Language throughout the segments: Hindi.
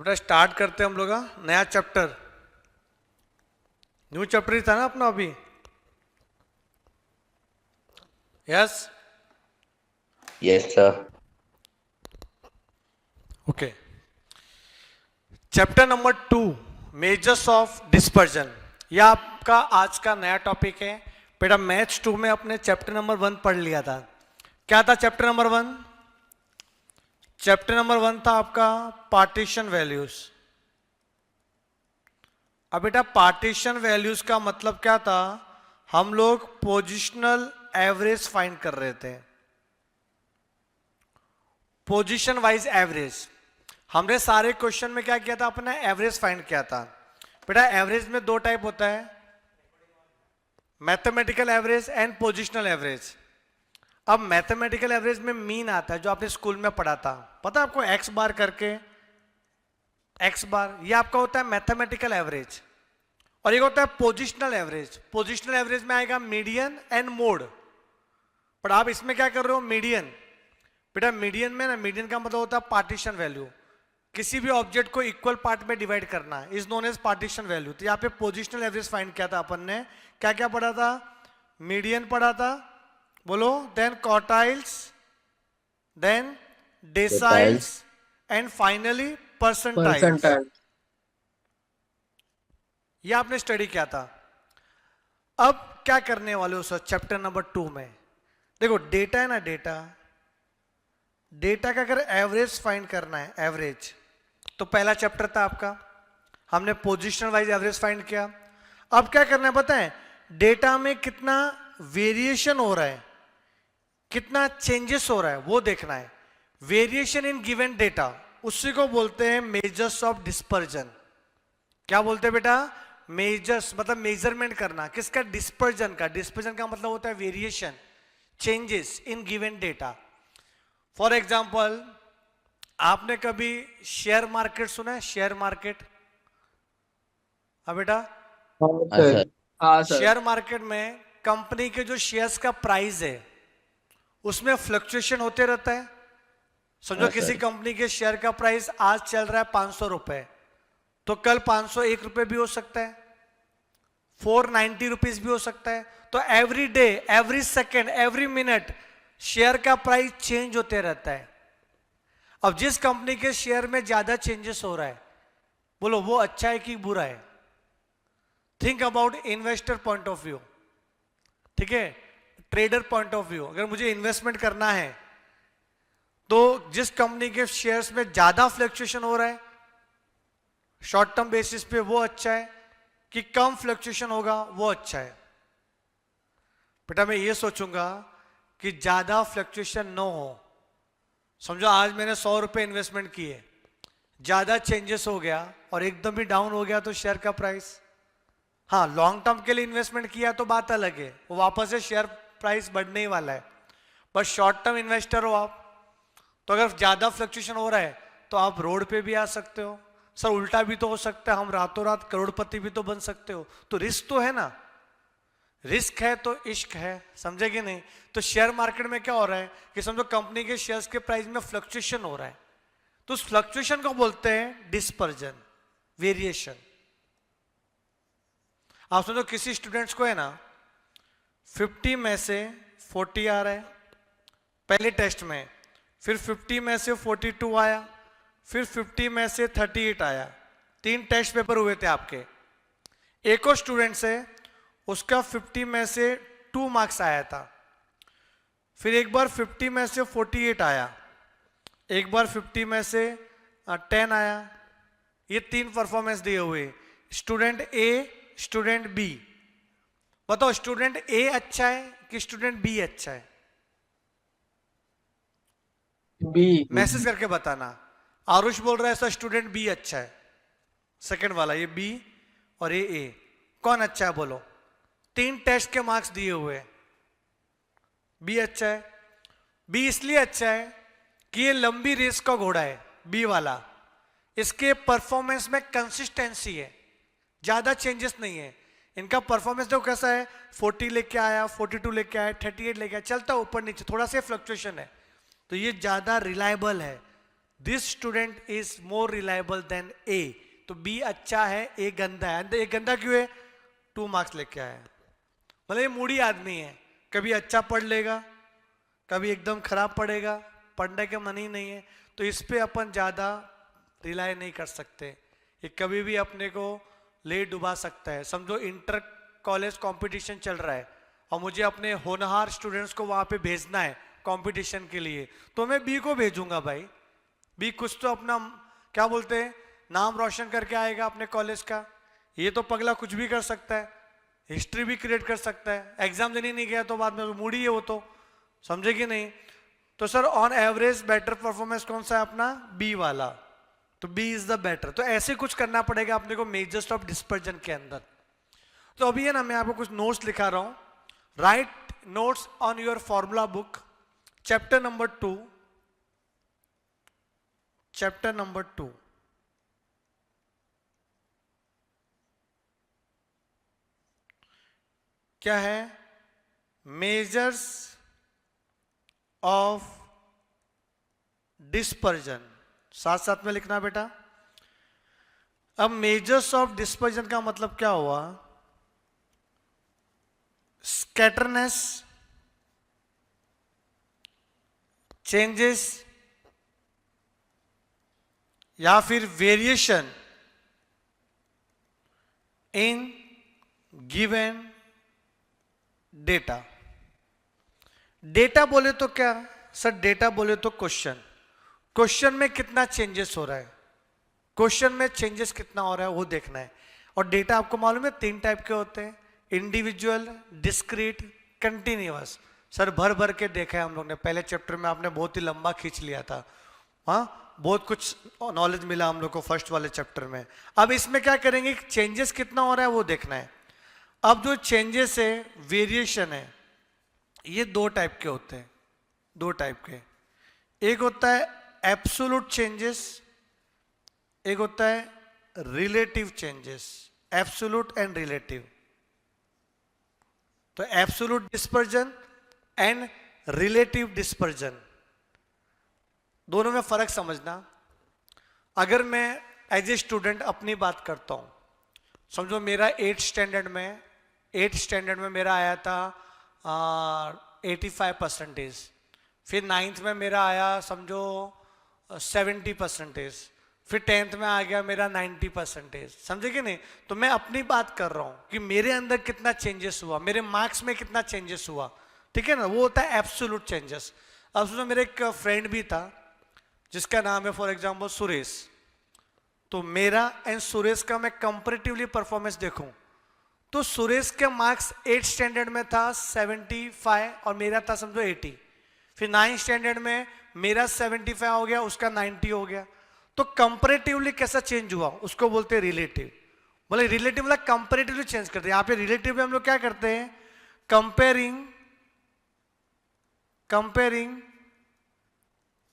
बेटा स्टार्ट करते हैं हम लोग का नया चैप्टर। न्यू चैप्टर ही था ना अपना अभी। Yes yes sir. Okay. Chapter number 2 measures of dispersion, यह आपका आज का नया टॉपिक है। बेटा मैथ्स 2 में अपने चैप्टर नंबर 1 पढ़ लिया था। क्या था चैप्टर नंबर 1? चैप्टर नंबर 1 था आपका पार्टीशन वैल्यूज। अब बेटा पार्टीशन वैल्यूज का मतलब क्या था? हम लोग पोजिशनल एवरेज फाइंड कर रहे थे, पोजीशन वाइज एवरेज। हमने सारे क्वेश्चन में क्या किया था? अपने एवरेज फाइंड किया था। बेटा एवरेज में दो टाइप होता है, mathematical average and positional average. अब मैथमेटिकल एवरेज में मीन आता है, जो आपने स्कूल में पढ़ा था, पता है आपको, एक्स बार करके, एक्स बार, ये आपका होता है मैथमेटिकल एवरेज। और एक होता है पोजिशनल एवरेज। पोजिशनल एवरेज में आएगा मीडियन एंड मोड। पर आप इसमें क्या कर रहे हो? मीडियन। बेटा मीडियन में ना, मीडियन का मतलब होता है पार्टीशन वैल्यू, किसी भी ऑब्जेक्ट को इक्वल पार्ट में डिवाइड करना is known as partition value. तो यहाँ पे पोजिशनल एवरेज फाइंड किया था अपन ने। क्या क्या पढ़ा था? मीडियन पढ़ा था, बोलो, then quartiles, then deciles and finally percentiles. Percentile. ये आपने स्टडी किया था। अब क्या करने वाले हो सर चैप्टर नंबर 2 में? देखो डेटा है ना, डेटा का अगर एवरेज फाइंड करना है, एवरेज, तो पहला चैप्टर था आपका, हमने पोजीशन वाइज एवरेज फाइंड किया। अब क्या करना है पता है? डेटा में कितना वेरिएशन हो रहा है, कितना चेंजेस हो रहा है, वो देखना है। वेरिएशन इन गिवन डेटा, उसी को बोलते हैं मेजर्स ऑफ डिस्पर्जन। क्या बोलते हैं बेटा? मेजर्स मतलब मेजरमेंट करना, किसका? डिस्पर्जन का। डिस्पर्जन का मतलब होता है variation, changes in given data. For example, आपने कभी शेयर मार्केट सुना है? शेयर मार्केट, हाँ बेटा, हाँ हाँ सर। सर। हाँ सर। शेयर मार्केट में कंपनी के जो शेयर्स का प्राइस है उसमें फ्लक्चुएशन होते रहता है। समझो हाँ किसी सर। कंपनी के शेयर का प्राइस आज चल रहा है 500 रुपए, तो कल 501 रुपए भी हो सकता है, 490 रुपीज भी हो सकता है। तो every day, every second, every minute share का प्राइस चेंज होते रहता है। अब जिस कंपनी के शेयर में ज्यादा चेंजेस हो रहा है, बोलो वो अच्छा है कि बुरा है? Think about investor point of view, ठीक है, ट्रेडर पॉइंट ऑफ व्यू। अगर मुझे इन्वेस्टमेंट करना है तो जिस कंपनी के शेयर्स में ज्यादा फ्लक्चुएशन हो रहा है शॉर्ट टर्म बेसिस पे, वो अच्छा है कि कम फ्लक्चुएशन होगा, वो अच्छा है? बेटा मैं ये सोचूंगा कि ज्यादा फ्लक्चुएशन न हो। समझो आज मैंने 100 रुपए इन्वेस्टमेंट किए, ज्यादा चेंजेस हो गया और एकदम ही डाउन हो गया तो शेयर का प्राइस, हाँ लॉन्ग टर्म के लिए इन्वेस्टमेंट किया तो बात अलग है, वो वापस से शेयर प्राइस बढ़ने ही वाला है। बट शॉर्ट टर्म इन्वेस्टर हो आप, तो अगर ज्यादा फ्लक्चुएशन हो रहा है तो आप रोड पे भी आ सकते हो। सर उल्टा भी तो हो सकता है, हम रातों रात करोड़पति भी तो बन सकते हो। तो रिस्क तो है ना, रिस्क है तो इश्क है, समझे कि नहीं? तो शेयर मार्केट में क्या हो रहा है कि समझो कंपनी के शेयर्स के प्राइस में फ्लक्चुएशन हो रहा है, तो उस फ्लक्चुएशन को बोलते हैं डिस्पर्जन, वेरिएशन। आप समझो किसी स्टूडेंट्स को है ना 50 में से 40 आ रहा है पहले टेस्ट में, फिर 50 में से 42 आया, फिर 50 में से 38 आया। 3 टेस्ट पेपर हुए थे आपके। एक और स्टूडेंट से उसका 50 में से 2 मार्क्स आया था, फिर एक बार 50 में से 48 आया, एक बार 50 में से 10 आया। ये 3 परफॉर्मेंस दिए हुए, स्टूडेंट ए, स्टूडेंट बी। बताओ स्टूडेंट ए अच्छा है कि स्टूडेंट बी अच्छा है? बी। मैसेज करके बताना। आरुष बोल रहा है सर स्टूडेंट बी अच्छा है, सेकंड वाला, ये बी और ये ए। कौन अच्छा है बोलो? 3 टेस्ट के मार्क्स दिए हुए, बी अच्छा है। बी इसलिए अच्छा है कि ये लंबी रेस का घोड़ा है, बी वाला, इसके परफॉर्मेंस में कंसिस्टेंसी है, ज्यादा चेंजेस नहीं है। इनका परफॉर्मेंस देखो कैसा है, 40 लेके आया, 42 लेके आया, 38 लेके आया, चलता ऊपर नीचे, थोड़ा सा फ्लक्चुएशन है, तो ये ज्यादा रिलायबल है, this student is more reliable than A, तो बी अच्छा है, ए गंदा है। ए गंदा क्यों है? 2 मार्क्स लेके आया है। मतलब ये मूडी आदमी है, कभी अच्छा पढ़ लेगा, कभी एकदम खराब पढ़ेगा, पढ़ने का मन ही नहीं है, तो इस पे अपन ज़्यादा रिलाय नहीं कर सकते। ये कभी भी अपने को ले डुबा सकता है। समझो इंटर कॉलेज कंपटीशन चल रहा है और मुझे अपने होनहार स्टूडेंट्स को वहाँ पे भेजना है कंपटीशन के लिए, तो मैं बी को भेजूंगा भाई। बी कुछ तो अपना क्या बोलते हैं नाम रोशन करके आएगा अपने कॉलेज का। ये तो पगला कुछ भी कर सकता है, हिस्ट्री भी क्रिएट कर सकता है, एग्जाम देने नहीं गया तो बाद में मूडी है वो, तो समझे कि नहीं? तो sir on average better performance कौन सा है अपना? बी वाला, तो बी इज द बेटर। तो ऐसे कुछ करना पड़ेगा अपने को मेजर्स ऑफ डिस्पर्जन के अंदर। तो अभी है ना, मैं आपको कुछ नोट्स लिखा रहा हूं, right notes on your formula book, chapter number 2, chapter number 2। क्या है? मेजर्स ऑफ डिस्पर्जन, साथ साथ में लिखना बेटा। अब मेजर्स ऑफ डिस्पर्जन का मतलब क्या हुआ? स्कैटरनेस, चेंजेस या फिर variation in given data. Data बोले तो क्या सर? डेटा बोले तो क्वेश्चन, क्वेश्चन में कितना चेंजेस हो रहा है, क्वेश्चन में चेंजेस कितना हो रहा है वो देखना है। और डेटा आपको मालूम है 3 टाइप के होते हैं, इंडिविजुअल, डिस्क्रीट, कंटिन्यूअस। सर भर भर के देखा है हम लोग ने, पहले चैप्टर में आपने बहुत ही लंबा खींच लिया था, हाँ बहुत कुछ नॉलेज मिला हम लोग को फर्स्ट वाले चैप्टर में। अब इसमें क्या करेंगे, चेंजेस कितना हो रहा है वो देखना है। अब जो चेंजेस है, वेरिएशन है, ये 2 टाइप के होते हैं, 2 टाइप के। एक होता है एब्सोल्यूट चेंजेस, एक होता है relative changes, absolute and relative. तो absolute dispersion and relative dispersion, दोनों में फर्क समझना। अगर मैं एज ए स्टूडेंट अपनी बात करता हूं, समझो मेरा 8th स्टैंडर्ड में मेरा आया था 85%, फिर 9th में मेरा आया समझो 70%, फिर 10th में आ गया मेरा 90%, समझे कि नहीं? तो मैं अपनी बात कर रहा हूं कि मेरे अंदर कितना चेंजेस हुआ, मेरे मार्क्स में कितना चेंजेस हुआ, ठीक है ना? वो होता है एब्सोल्यूट चेंजेस। अब सुनो, मेरे एक फ्रेंड भी था जिसका नाम है फॉर एग्जाम्पल सुरेश, तो मेरा एंड सुरेश का मैं कंपैरेटिवली परफॉर्मेंस देखूं तो सुरेश के मार्क्स 8th स्टैंडर्ड में था 75 और मेरा था समझो 80, फिर 9th स्टैंडर्ड में मेरा 75 हो गया, उसका 90 हो गया। तो कंपैरेटिवली कैसा चेंज हुआ उसको बोलते हैं रिलेटिव। बोले रिलेटिव मतलब कंपैरेटिवली चेंज करते हैं। यहाँ पे रिलेटिव में हम लोग क्या करते हैं, कंपेयरिंग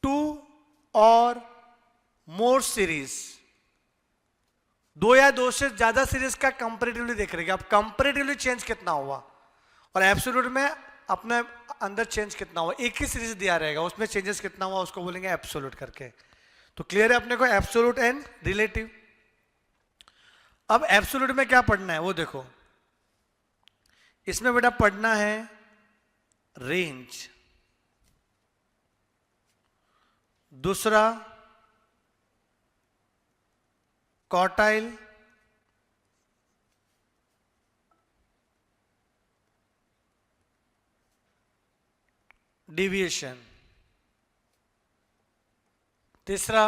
2 और मोर सीरीज, 2 या 2 से ज्यादा सीरीज का कंपैरेटिवली देख रहे हैं। अब कंपैरेटिवली चेंज कितना हुआ और एब्सोल्यूट में अपने अंदर चेंज कितना हुआ, एक ही सीरीज दिया रहेगा, उसमें चेंजेस कितना हुआ उसको बोलेंगे एब्सोल्यूट करके। तो क्लियर है अपने को एब्सोल्यूट एंड रिलेटिव। अब एब्सोल्यूट में क्या पढ़ना है वो देखो, इसमें बेटा पढ़ना है रेंज, दूसरा क्वार्टाइल, डिविएशन, तीसरा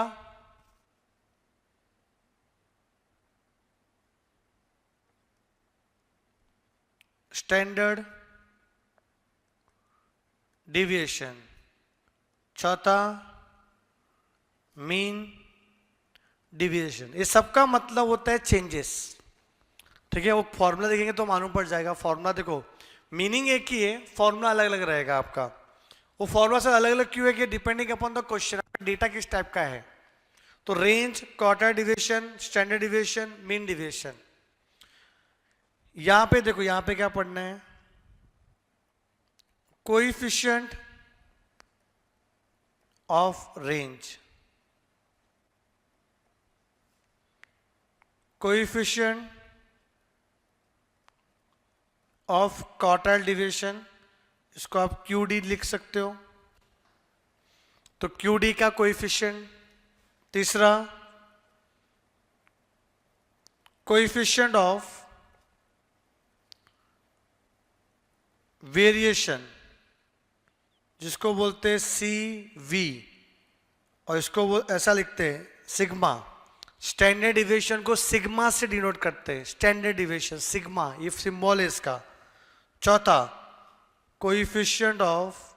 स्टैंडर्ड डिविएशन, चौथा मीन डिविएशन। ये सबका मतलब होता है चेंजेस, ठीक है? वो फॉर्मूला देखेंगे तो मालूम पड़ जाएगा। फॉर्मूला देखो, मीनिंग एक ही है, फॉर्मूला अलग अलग रहेगा आपका। वो फॉर्मूला से अलग अलग क्यों है कि depending upon the question data किस टाइप का है। तो range, quarter deviation, standard deviation, mean deviation. यहां पे देखो, यहां पे क्या पढ़ना है, coefficient of range, coefficient of quartile deviation, इसको आप QD लिख सकते हो, तो QD का कोएफिशिएंट। तीसरा, कोएफिशिएंट ऑफ वेरिएशन, जिसको बोलते हैं CV, और इसको ऐसा लिखते हैं सिग्मा। स्टैंडर्ड डिविएशन को सिग्मा से डिनोट करते हैं, स्टैंडर्ड डिविएशन सिग्मा, ये सिंबल है इसका। चौथा, कोएफिशिएंट ऑफ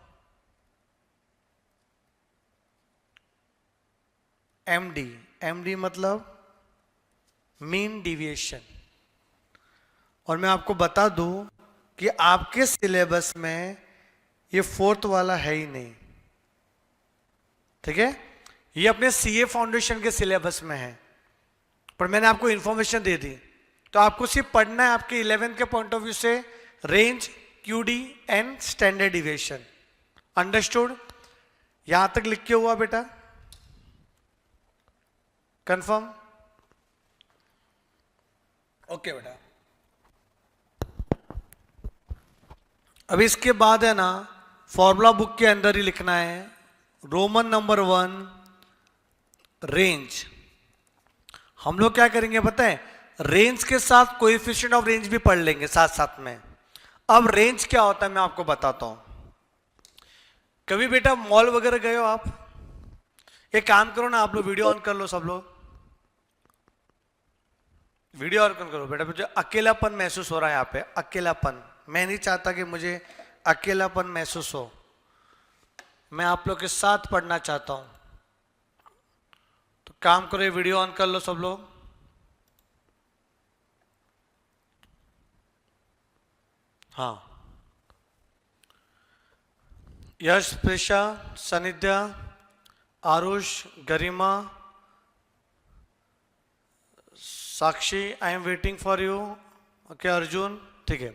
MD मतलब मीन डिविएशन। और मैं आपको बता दूं कि आपके सिलेबस में ये फोर्थ वाला है ही नहीं, ठीक है? ये अपने CA फाउंडेशन के सिलेबस में है, पर मैंने आपको इंफॉर्मेशन दे दी, तो आपको सिर्फ पढ़ना है आपके 11th के पॉइंट ऑफ व्यू से range, QD and standard deviation. Understood? यहां तक लिख के हुआ बेटा? कंफर्म? ओके बेटा। अब इसके बाद है ना, फॉर्मूला बुक के अंदर ही लिखना है, रोमन नंबर 1 रेंज। हम लोग क्या करेंगे पता है, रेंज के साथ कोएफिशिएंट ऑफ रेंज भी पढ़ लेंगे साथ साथ में। अब रेंज क्या होता है मैं आपको बताता हूं। कभी बेटा मॉल वगैरह गए हो आप? एक काम करो ना, आप लोग वीडियो ऑन कर लो, सब लोग वीडियो ऑन करो बेटा। मुझे अकेलापन महसूस हो रहा है यहाँ पे, अकेलापन। मैं नहीं चाहता कि मुझे अकेलापन महसूस हो, मैं आप लोग के साथ पढ़ना चाहता हूं। तो काम करो, वीडियो ऑन कर लो सब लोग। हाँ, Yash, Presha, Sanidhya, Arush, Garima, Sakshi, I am waiting for you. Okay Arjun, ठीक है।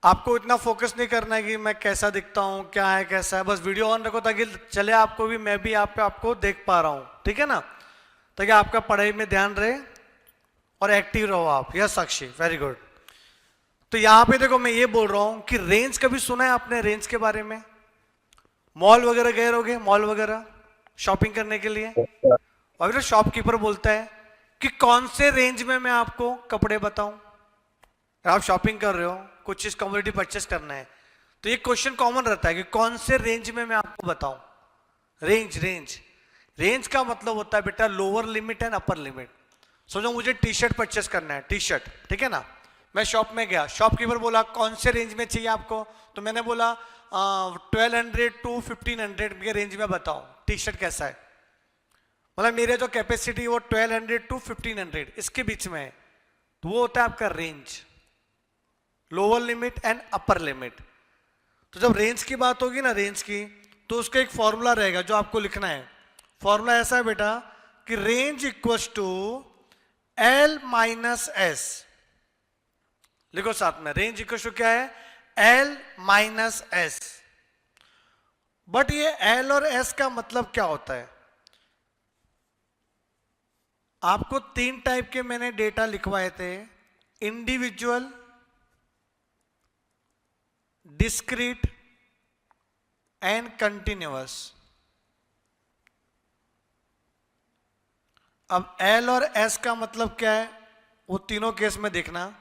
आपको इतना फोकस नहीं करना है कि मैं कैसा दिखता हूं, क्या है कैसा है, बस वीडियो ऑन रखो ताकि चले आपको भी, मैं भी आप पे आपको देख पा रहा हूं, ठीक है ना, ताकि आपका पढ़ाई में ध्यान रहे और एक्टिव रहो आप। यस साक्षी, वेरी गुड। तो यहां पे देखो, मैं ये बोल रहा हूं कि रेंज कभी सुना है आपने रेंज के बारे में? मॉल वगैरह गए रहोगे, मॉल वगैरह शॉपिंग करने के लिए, और फिर शॉपकीपर बोलता है कि कौन से रेंज में मैं आपको कपड़े बताऊं। आप शॉपिंग कर रहे हो, कुछ चीज कमोडिटी परचेस करना है, तो ये क्वेश्चन कॉमन रहता है कि कौन से रेंज में मैं आपको बताऊं। रेंज रेंज रेंज का मतलब होता है बेटा lower limit and upper limit. समझो मुझे टी शर्ट परचेस करना है, टी शर्ट, ठीक है ना। मैं शॉप में गया, शॉपकीपर बोला कौन से रेंज में चाहिए आपको, तो मैंने बोला 1200 to 1500 के रेंज में बताओ टी शर्ट कैसा है। मतलब मेरे जो कैपेसिटी वो 1200 to 1500 इसके बीच में है, तो वो होता है आपका range, lower limit and upper limit. तो जब रेंज की बात होगी ना, रेंज की, तो उसका एक फॉर्मूला रहेगा जो आपको लिखना है। फॉर्मूला ऐसा है बेटा कि range equals to L minus S। लिखो साथ में, रेंज इक्वल्स टू क्या है? L minus S। बट ये L और S का मतलब क्या होता है? आपको 3 टाइप के मैंने डेटा लिखवाए थे, इंडिविजुअल, डिस्क्रीट एंड कंटिन्यूअस। अब L और S का मतलब क्या है वो तीनों केस में देखना।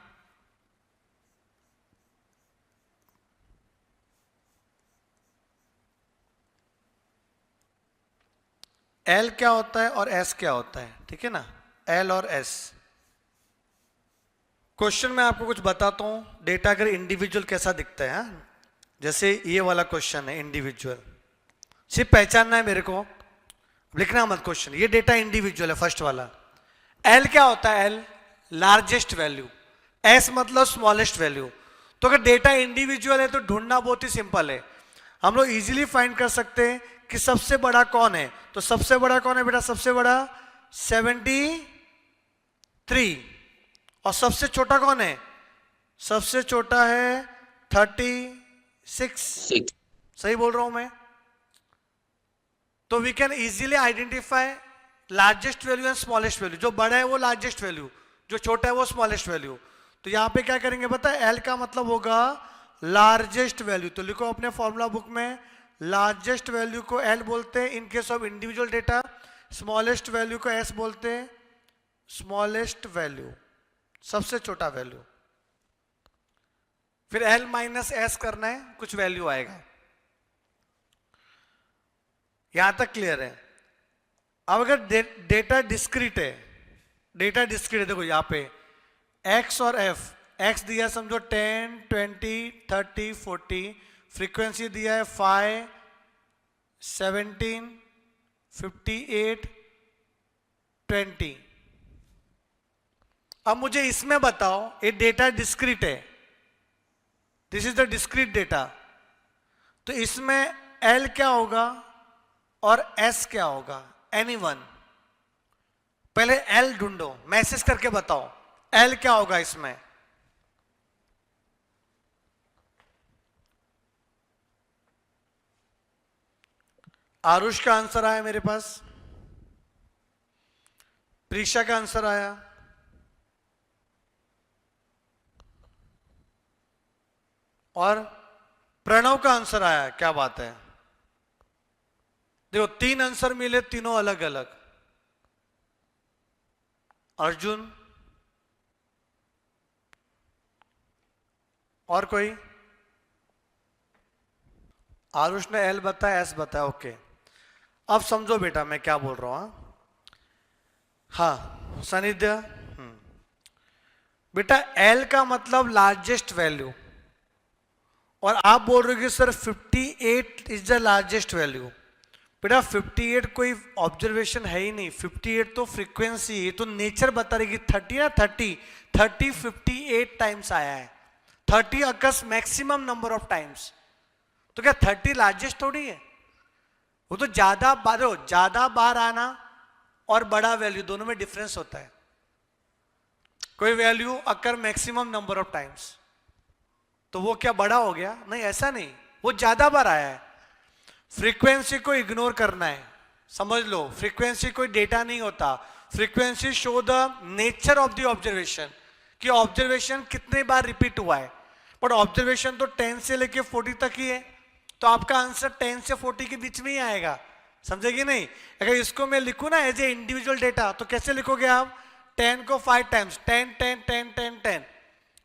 L क्या होता है और S क्या होता है, ठीक है ना, L और S। क्वेश्चन में आपको कुछ बताता हूं, डेटा अगर इंडिविजुअल कैसा दिखता है। हाँ? जैसे ये वाला क्वेश्चन है इंडिविजुअल, सिर्फ पहचानना है मेरे को, लिखना मत क्वेश्चन। ये डेटा इंडिविजुअल है फर्स्ट वाला। L क्या होता है? L लार्जेस्ट वैल्यू, S मतलब स्मॉलेस्ट वैल्यू। तो अगर डेटा इंडिविजुअल है तो ढूंढना बहुत ही सिंपल है, हम लोग इजीली फाइंड कर सकते हैं कि सबसे बड़ा कौन है। तो सबसे बड़ा कौन है बेटा? सबसे बड़ा 73। और सबसे छोटा कौन है? सबसे छोटा है 36। सही बोल रहा हूं मैं? तो we can easily identify largest value and smallest value. जो बड़ा है वो लार्जेस्ट वैल्यू, जो छोटा है वो स्मॉलेस्ट वैल्यू। तो यहां पे क्या करेंगे पता है, एल का मतलब होगा लार्जेस्ट वैल्यू। तो लिखो अपने फॉर्मूला बुक में, लार्जेस्ट वैल्यू को एल बोलते हैं in case of individual data, smallest value को एस बोलते हैं, स्मॉलेस्ट वैल्यू सबसे छोटा वैल्यू। फिर एल माइनस एस करना है, कुछ वैल्यू आएगा। यहां तक क्लियर है। अब अगर डेटा डिस्क्रीट है, डेटा डिस्क्रीट है, देखो यहां पे एक्स और एफ, एक्स दिया समझो 10, 20, 30, 40, फ्रीक्वेंसी दिया है 5, 17, 58, 20। अब मुझे इसमें बताओ, ये डेटा डिस्क्रीट है, this is the discrete data, तो इसमें एल क्या होगा और एस क्या होगा? एनीवन? पहले एल ढूंढो, मैसेज करके बताओ एल क्या होगा इसमें। आरुष का आंसर आया मेरे पास, प्रीशा का आंसर आया, और प्रणव का आंसर आया। क्या बात है, देखो 3 आंसर मिले, तीनों अलग अलग। अर्जुन और कोई? आरुष ने एल बताया, एस बताया, ओके। अब समझो बेटा मैं क्या बोल रहा हूं। हाँ सानिध्य, बेटा एल का मतलब लार्जेस्ट वैल्यू, और आप बोल रहे हो कि sir 58 is the largest value. बेटा 58 कोई ऑब्जर्वेशन है ही नहीं, 58 तो फ्रीक्वेंसी है, तो नेचर बता रही कि 30 ना 30 58 टाइम्स आया है, 30 occurs maximum number of times. तो क्या 30 लार्जेस्ट थोड़ी है? वो तो ज्यादा बार आना और बड़ा वैल्यू दोनों में डिफरेंस होता है। कोई value occur maximum number of times, तो वो क्या बड़ा हो गया? नहीं, ऐसा नहीं, वो ज्यादा बार आया है। फ्रीक्वेंसी को इग्नोर करना है, समझ लो फ्रीक्वेंसी कोई डेटा नहीं होता। Frequency show the nature of the observation, कि ऑब्जर्वेशन कितने बार रिपीट हुआ है। बट ऑब्जर्वेशन तो 10 से लेके 40 तक ही है, तो आपका आंसर 10 से 40 के बीच में ही आएगा, समझेगी नहीं? अगर इसको मैं लिखूं ना एज ए इंडिविजुअल डेटा, तो कैसे लिखोगे आप? 10 को 5 टाइम्स, 10 10 10 10 10,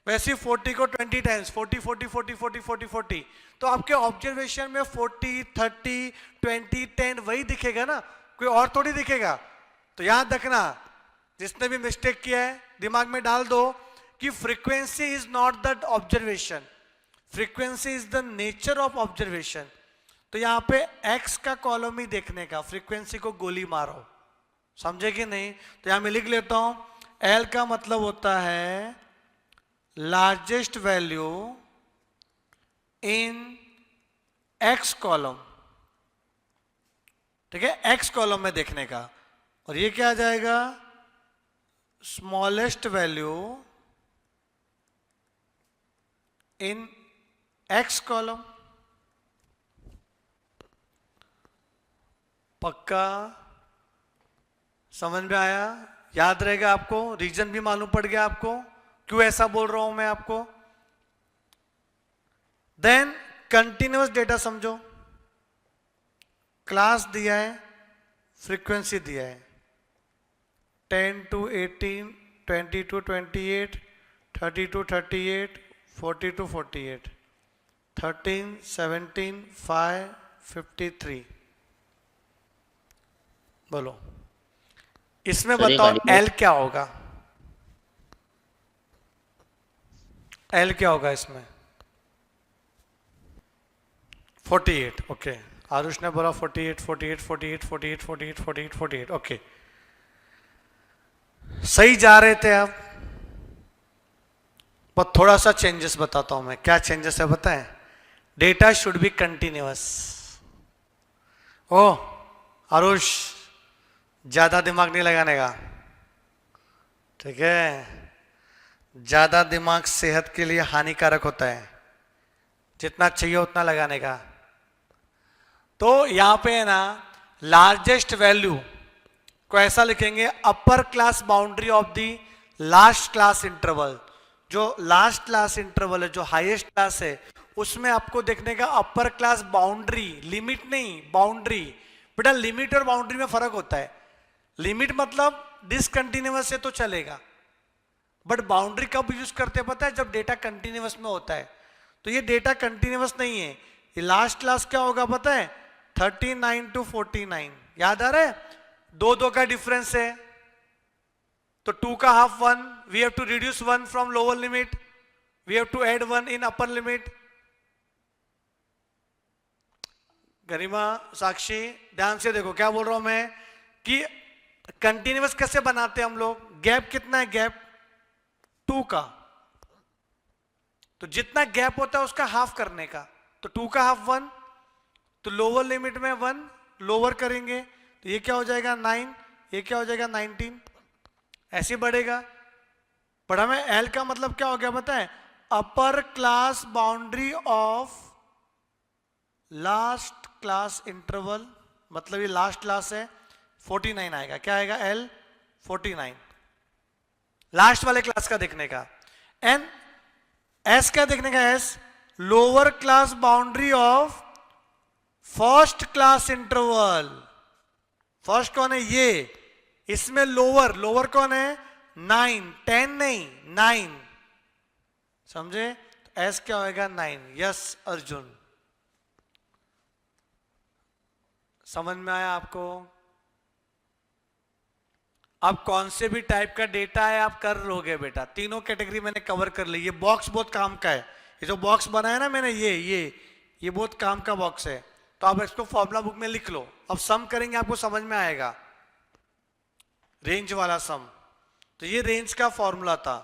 वैसे 40 को 20 टाइम्स, 40 40 40 40 40 40। तो आपके ऑब्जर्वेशन में 40 30 20 10 वही दिखेगा ना, कोई और थोड़ी दिखेगा। तो याद रखना, जिसने भी मिस्टेक किया है दिमाग में डाल दो कि frequency is not the observation, frequency is the nature of observation. तो यहां पे एक्स का कॉलम ही देखने का, फ्रीक्वेंसी को गोली मारो, समझे कि नहीं? तो यहां मैं लिख लेता हूं, एल का मतलब होता है largest value in x column, ठीक है, एक्स कॉलम में देखने का। और ये क्या आ जाएगा? Smallest value in x column. पक्का समझ में आया? याद रहेगा आपको? रीजन भी मालूम पड़ गया आपको क्यों ऐसा बोल रहा हूं मैं आपको? देन कंटिन्यूअस डेटा समझो, क्लास दिया है, फ्रीक्वेंसी दिया है, 10 to 18, 20 to 28, 30 to 38, 40 to 48, 13, 17, 5, 53। बोलो इसमें बताओ एल क्या होगा? एल क्या होगा इसमें? 48, ओके। आरुष ने बोला 48 48 48 48 48 48 48, ओके, सही जा रहे थे आप। पर थोड़ा सा चेंजेस बताता हूं मैं। क्या चेंजेस है बताएं? Data should be continuous. Oh Arush, ज्यादा दिमाग नहीं लगाने का, ठीक है? ज्यादा दिमाग सेहत के लिए हानिकारक होता है, जितना चाहिए उतना लगाने का। तो यहां पे है ना, लार्जेस्ट वैल्यू को ऐसा लिखेंगे, अपर class boundary of the last class interval, जो लास्ट क्लास इंटरवल है, जो हाईएस्ट क्लास है, उसमें आपको देखने का अपर क्लास बाउंड्री, लिमिट नहीं बाउंड्री। बेटा लिमिट और बाउंड्री में फर्क होता है। लिमिट मतलब डिसकंटिन्यूअस है तो चलेगा, बट बाउंड्री कब यूज करते हैं पता है? जब डेटा कंटिन्यूअस में होता है। तो ये डेटा कंटिन्यूअस नहीं है। ये लास्ट क्लास क्या होगा पता है? 39 to 49। याद आ रहा है? दो का डिफरेंस है, तो 2 का half 1, we have to reduce 1 from lower limit, we have to add 1 in upper limit. Garima, Sakshi, ध्यान से देखो क्या बोल रहा हूं मैं, कि कंटिन्यूअस कैसे बनाते हैं हम लोग? गैप कितना है? गैप 2 का, तो जितना गैप होता है उसका हाफ करने का। तो 2 का हाफ 1, तो लोअर लिमिट में 1 लोअर करेंगे, तो ये क्या हो जाएगा 9, ये क्या हो जाएगा 19, ऐसे बढ़ेगा। पढ़ा में एल का मतलब क्या हो गया पता है? अपर class boundary of last class interval, मतलब ये लास्ट क्लास है, 49 आएगा। क्या आएगा? एल 49, लास्ट वाले क्लास का देखने का। एन एस क्या देखने का? S lower class boundary of first class interval. First कौन है? ये, इसमें लोअर, लोअर कौन है? 9, 10 नहीं 9, समझे? तो एस क्या होगा? 9। यस अर्जुन, समझ में आया आपको? अब कौन से भी टाइप का डेटा है आप कर लोगे बेटा। तीनों कैटेगरी मैंने कवर कर ली। ये बॉक्स बहुत काम का है, ये जो बॉक्स बनाया ना मैंने, ये बहुत काम का बॉक्स है। तो आप इसको फॉर्मूला बुक में लिख लो। अब सम करेंगे आपको समझ में आएगा, रेंज वाला सम। तो ये रेंज का फॉर्मूला था,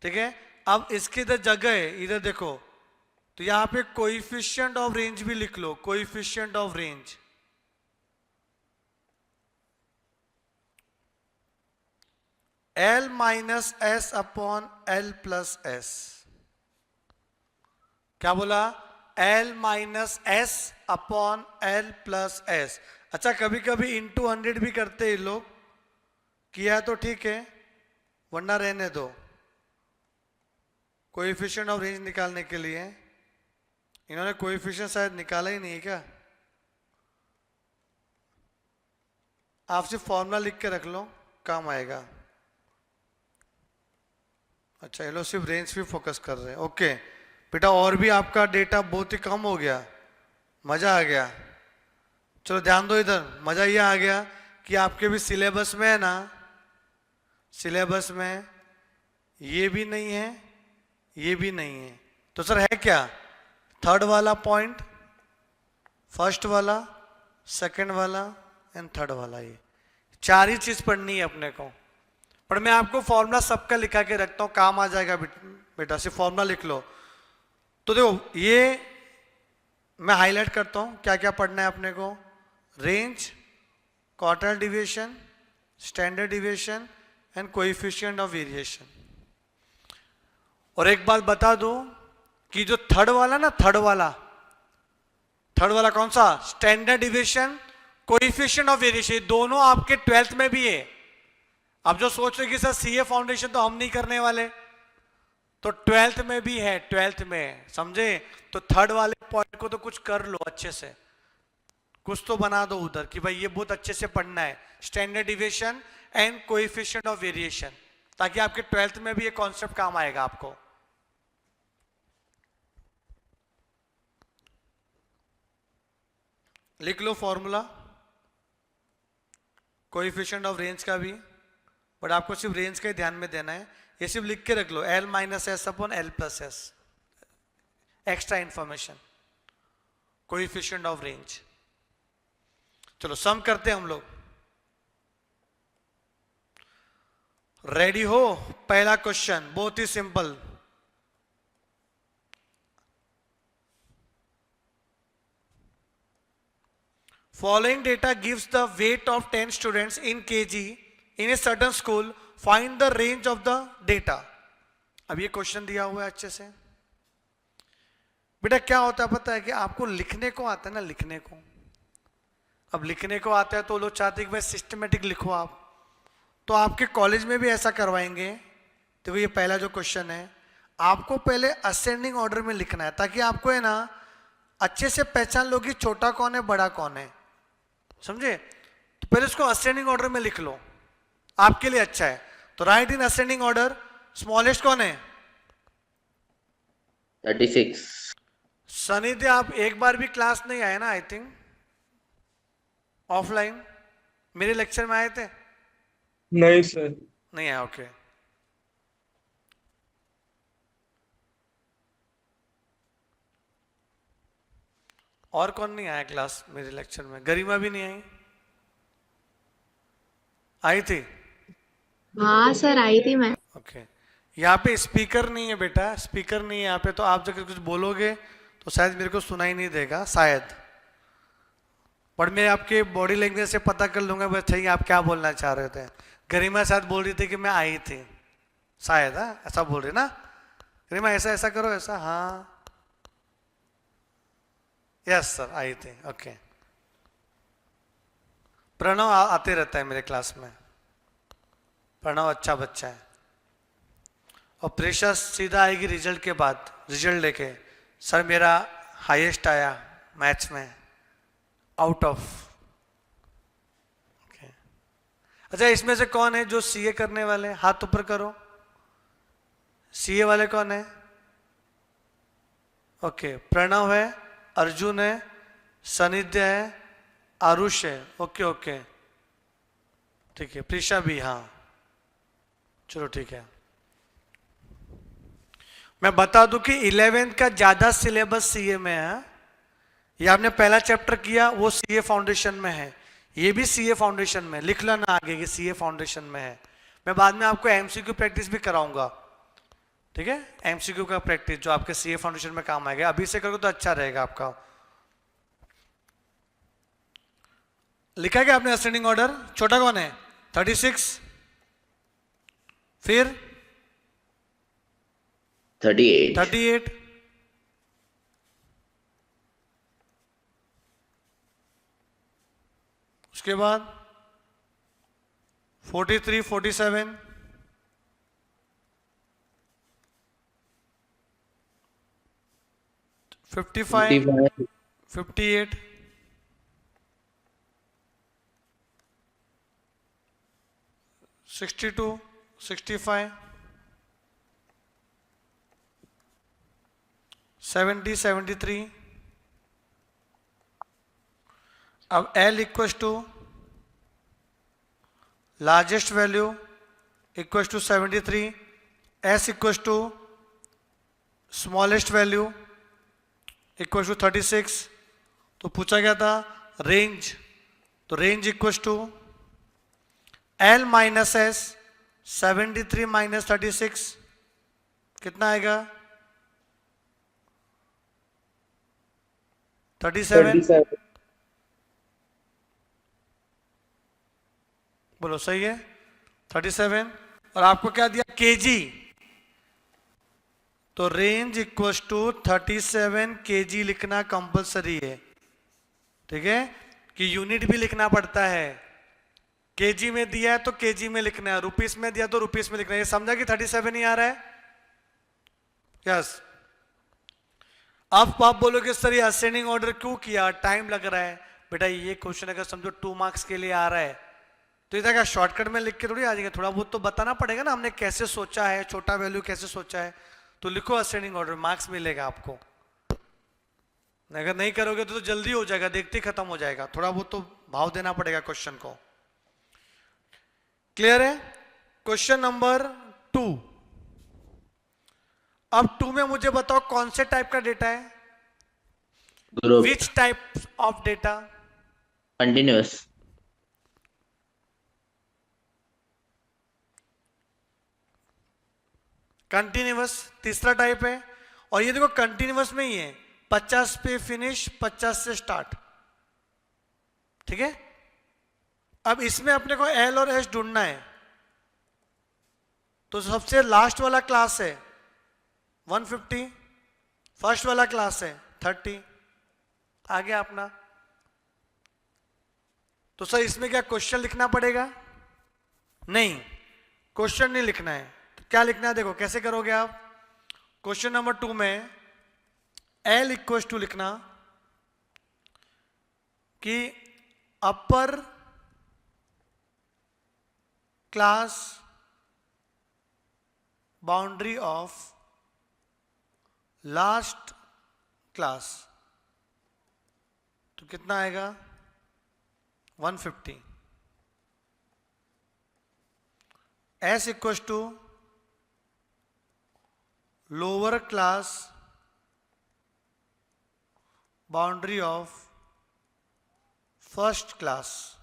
ठीक है। अब इसकी इधर जगह है, इधर देखो, तो यहां पे कोएफिशिएंट ऑफ रेंज भी लिख लो। Coefficient of range, L minus S upon L plus S. क्या बोला? L minus S upon L plus S. अच्छा, कभी कभी इंटू 100 भी करते हैं लोग, किया तो ठीक है, वरना रहने दो। कोएफिशिएंट ऑफ रेंज निकालने के लिए इन्होंने कोएफिशिएंट शायद निकाला ही नहीं है क्या? आप सिर्फ फॉर्मूला लिख के रख लो, काम आएगा। अच्छा, ये लोग सिर्फ रेंज पे फोकस कर रहे हैं। ओके बेटा, और भी आपका डेटा बहुत ही कम हो गया, मजा आ गया। चलो ध्यान दो इधर, मजा ये आ गया कि आपके भी सिलेबस में है ना, सिलेबस में ये भी नहीं है, ये भी नहीं है। तो सर है क्या? थर्ड वाला पॉइंट, फर्स्ट वाला, सेकंड वाला एंड थर्ड वाला, ये चार ही चीज पढ़नी है अपने को। पर मैं आपको फॉर्मूला सबका लिखा के रखता हूं, काम आ जाएगा बेटा। सिर्फ फॉर्मूला लिख लो। तो देखो, ये मैं हाईलाइट करता हूं क्या क्या पढ़ना है अपने को। Range, quartile deviation, standard deviation and coefficient of variation. और एक बात बता दूं कि जो थर्ड वाला ना, थर्ड वाला कौन सा? Standard deviation, coefficient of variation, दोनों आपके 12th में भी है। अब जो सोच रहे कि सर सीए फाउंडेशन तो हम नहीं करने वाले, तो 12th में भी है, 12th में, समझे? तो थर्ड वाले पॉइंट को तो कुछ कर लो अच्छे से, कुछ तो बना दो उधर कि भाई ये बहुत अच्छे से पढ़ना है, standard deviation and coefficient of variation, ताकि आपके 12th में भी ये कॉन्सेप्ट काम आएगा आपको। लिख लो फॉर्मूला कोएफिशिएंट ऑफ रेंज का भी, बट आपको सिर्फ रेंज का ही ध्यान में देना है। ये सिर्फ लिख के रख लो, L minus S upon L plus S, extra information, coefficient of range. चलो सम करते हैं हम लोग। रेडी हो? पहला क्वेश्चन बहुत ही simple. Following data gives the weight of 10 students in kg in a certain school. Find the range of the data. अब ये क्वेश्चन दिया हुआ है अच्छे से। बेटा क्या होता है पता है कि आपको लिखने को आता है ना, लिखने को। अब लिखने को आता है तो लोग चाहते हैं कि भाई सिस्टमेटिक लिखो आप, तो आपके कॉलेज में भी ऐसा करवाएंगे। देखो ये पहला जो क्वेश्चन है, आपको पहले असेंडिंग ऑर्डर में लिखना है, ताकि आपको है ना अच्छे से पहचान लो कि छोटा कौन है बड़ा कौन है, समझे। तो पहले उसको असेंडिंग ऑर्डर में लिख लो, आपके लिए अच्छा है। तो right in ascending order. Smallest कौन है? 36. सनी, आप एक बार भी क्लास नहीं आए ना, आई थिंक ऑफलाइन मेरे लेक्चर में आए थे? नहीं सर। नहीं आया, ओके। और कौन नहीं आया क्लास मेरे लेक्चर में? गरिमा भी नहीं आई? आई थी? हाँ सर, आई थी मैं। ओके। यहाँ पे स्पीकर नहीं है बेटा, स्पीकर नहीं है यहाँ पे, तो आप जब कुछ बोलोगे तो शायद मेरे को सुनाई नहीं देगा शायद, पर मैं आपके बॉडी लैंग्वेज से पता कर लूंगा बस चाहिए आप क्या बोलना चाह रहे थे। गरिमा शायद बोल रही थी कि मैं आई थी शायद, हाँ ऐसा बोल रही ना गरिमा? ऐसा ऐसा करो, ऐसा, हाँ यस सर आई थी, ओके। प्रणव आते रहता है मेरे क्लास में, प्रणव अच्छा बच्चा है। और प्रेशा सीधा आएगी रिजल्ट के बाद, रिजल्ट लेके, सर मेरा हाईएस्ट आया मैथ्स में आउट ऑफ। ओके, अच्छा इसमें से कौन है जो सीए करने वाले? हाथ ऊपर करो। सीए वाले कौन है? ओके, प्रणव है, अर्जुन है, सनिध्य है, आरुष है, ओके ओके ठीक है, प्रीशा भी, हाँ चलो ठीक है। मैं बता दूं कि 11th का ज्यादा सिलेबस सीए में है। ये आपने पहला चैप्टर किया वो सीए फाउंडेशन में है, ये भी सीए फाउंडेशन में, लिख लेना आगे कि सीए फाउंडेशन में है। मैं बाद में आपको एमसीक्यू प्रैक्टिस भी कराऊंगा, ठीक है, एमसीक्यू का प्रैक्टिस जो आपके सीए फाउंडेशन में काम आएगा। अभी से करोगे तो अच्छा रहेगा आपका। लिखा है क्या आपने असेंडिंग ऑर्डर? छोटा कौन है? 36, फिर 38. उसके बाद 43, 47, 55, 58, 62, 65, 70, 73। अब L equal to largest value equal to 73, S equal to smallest value equal to 36। तो पूछा गया था रेंज, तो range equal to L minus S, 73 minus 36 कितना आएगा? 37। बोलो सही है 37। और आपको क्या दिया? केजी। तो रेंज इक्वल्स टू 37 केजी लिखना कंपलसरी है, ठीक है, कि यूनिट भी लिखना पड़ता है। केजी में दिया है तो केजी में लिखना है, रुपीस में दिया तो रुपीस में लिखना है। ये समझा कि 37 ही आ रहा है? यस। अब आप बोलोगे सर ये असेंडिंग ऑर्डर क्यों किया, टाइम लग रहा है। बेटा ये क्वेश्चन अगर समझो 2 मार्क्स के लिए आ रहा है तो इधर क्या शॉर्टकट में लिख के थोड़ी आ जाएंगे, थोड़ा बहुत तो बताना पड़ेगा ना हमने कैसे सोचा है, छोटा वैल्यू कैसे सोचा है। तो लिखो असेंडिंग ऑर्डर, मार्क्स मिलेगा आपको। अगर नहीं करोगे तो जल्दी हो जाएगा, देखते ही खत्म हो जाएगा। थोड़ा बहुत तो भाव देना पड़ेगा क्वेश्चन को। क्लियर है? Question number 2। अब 2 में मुझे बताओ कौन से टाइप का डेटा है? Which type of data? Continuous. Continuous तीसरा टाइप है। और ये देखो कंटिन्यूअस में ही है, 50 पे फिनिश, 50 से स्टार्ट, ठीक है। अब इसमें अपने को एल और एस ढूंढना है, तो सबसे लास्ट वाला क्लास है 150, फर्स्ट वाला क्लास है 30, आ गया अपना। तो सर इसमें क्या क्वेश्चन लिखना पड़ेगा? नहीं, क्वेश्चन नहीं लिखना है। तो क्या लिखना है, देखो कैसे करोगे आप। क्वेश्चन नंबर 2 में L इक्वल टू लिखना कि upper class boundary of last class, तो कितना आएगा 150। S equal to lower class boundary of first class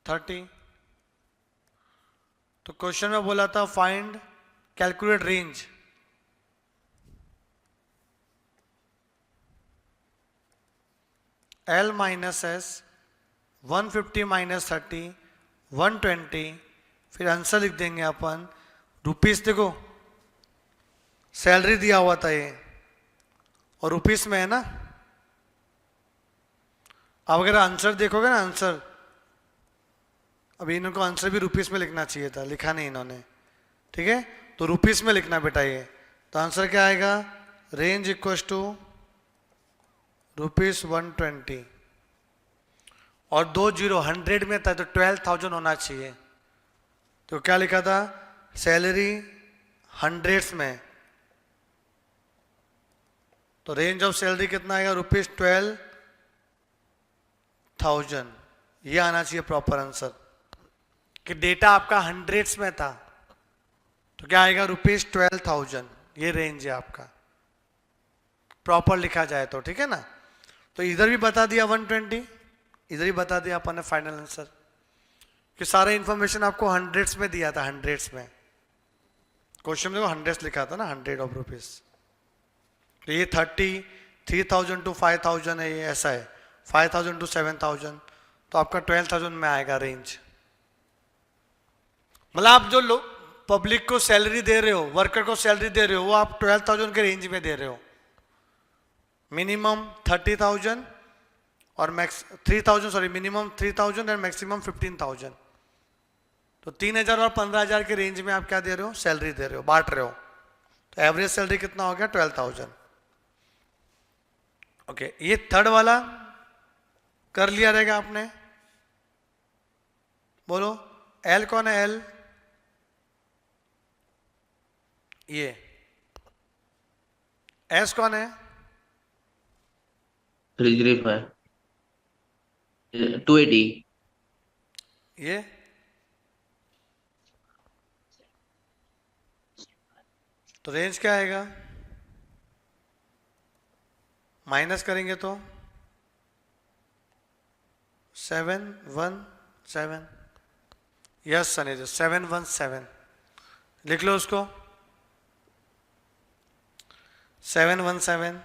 30। तो क्वेश्चन में बोला था find calculate range, L minus S 150 minus 30 120, फिर आंसर लिख देंगे अपन रुपीस। देखो सैलरी दिया हुआ था ये और रुपीस में है ना। अब अगर आंसर देखोगे ना, आंसर अभी इनको आंसर भी रुपीस में लिखना चाहिए था, लिखा नहीं इन्होंने, ठीक है। तो रुपीस में लिखना बेटा ये। तो आंसर क्या आएगा, रेंज इक्वल टू ₹120 और 2 जीरो 100 में था तो 12,000 होना चाहिए। तो क्या लिखा था, सैलरी हंड्रेड्स में, तो रेंज ऑफ सैलरी कितना आएगा ₹12,000। ये आना चाहिए प्रॉपर आंसर कि डेटा आपका हंड्रेड्स में था, तो क्या आएगा ₹12,000। ये रेंज है आपका, प्रॉपर लिखा जाए तो, ठीक है ना। तो इधर भी बता दिया 120, इधर ही बता दिया अपन ने फाइनल आंसर कि सारा इंफॉर्मेशन आपको हंड्रेड्स में दिया था, हंड्रेड्स में। क्वेश्चन में हंड्रेड्स लिखा था ना, 100 ऑफ रुपीज। तो ये 33,000 टू 5,000 है, ये ऐसा है 5,000 टू 7,000, तो आपका 12,000 में आएगा रेंज। मतलब आप जो लोग पब्लिक को सैलरी दे रहे हो, वर्कर को सैलरी दे रहे हो, वो आप 12,000 के रेंज में दे रहे हो। मिनिमम 30,000 और max 3,000, sorry minimum 3,000 and maximum 15,000। तो 3,000 और 15,000 के रेंज में आप क्या दे रहे हो, सैलरी दे रहे हो, बांट रहे हो। तो एवरेज सैलरी कितना हो गया 12,000। ओके, ये थर्ड वाला कर लिया रहेगा आपने। बोलो एल कौन है, एल ये। एस कौन है, 335 280 ये। तो रेंज क्या आएगा, माइनस करेंगे तो 717। यस सनी जी, 717 लिख लो उसको, 717।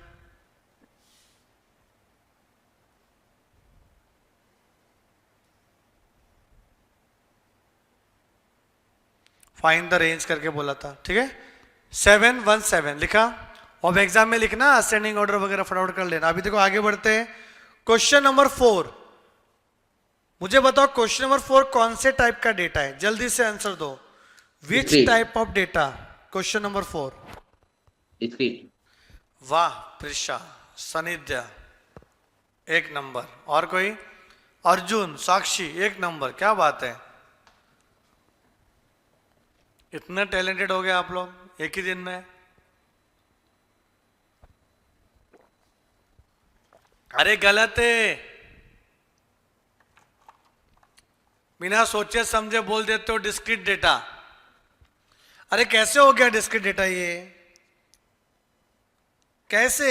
फाइंड द रेंज करके बोला था, ठीक है। 717 लिखा। अब एग्जाम में लिखना असेंडिंग ऑर्डर वगैरह फटाफट कर लेना। अभी देखो आगे बढ़ते हैं। क्वेश्चन नंबर 4, मुझे बताओ क्वेश्चन नंबर 4 कौन से टाइप का डेटा है, जल्दी से आंसर दो। Which type of data, question number 4। Discrete. वाह प्रिशा, सनिध्या एक नंबर, और कोई, अर्जुन, साक्षी एक नंबर, क्या बात है, इतने टैलेंटेड हो गए आप लोग एक ही दिन में। अरे गलत है, बिना सोचे समझे बोल देते हो डिस्क्रीट डेटा। अरे कैसे हो गया डिस्क्रीट डेटा, ये कैसे।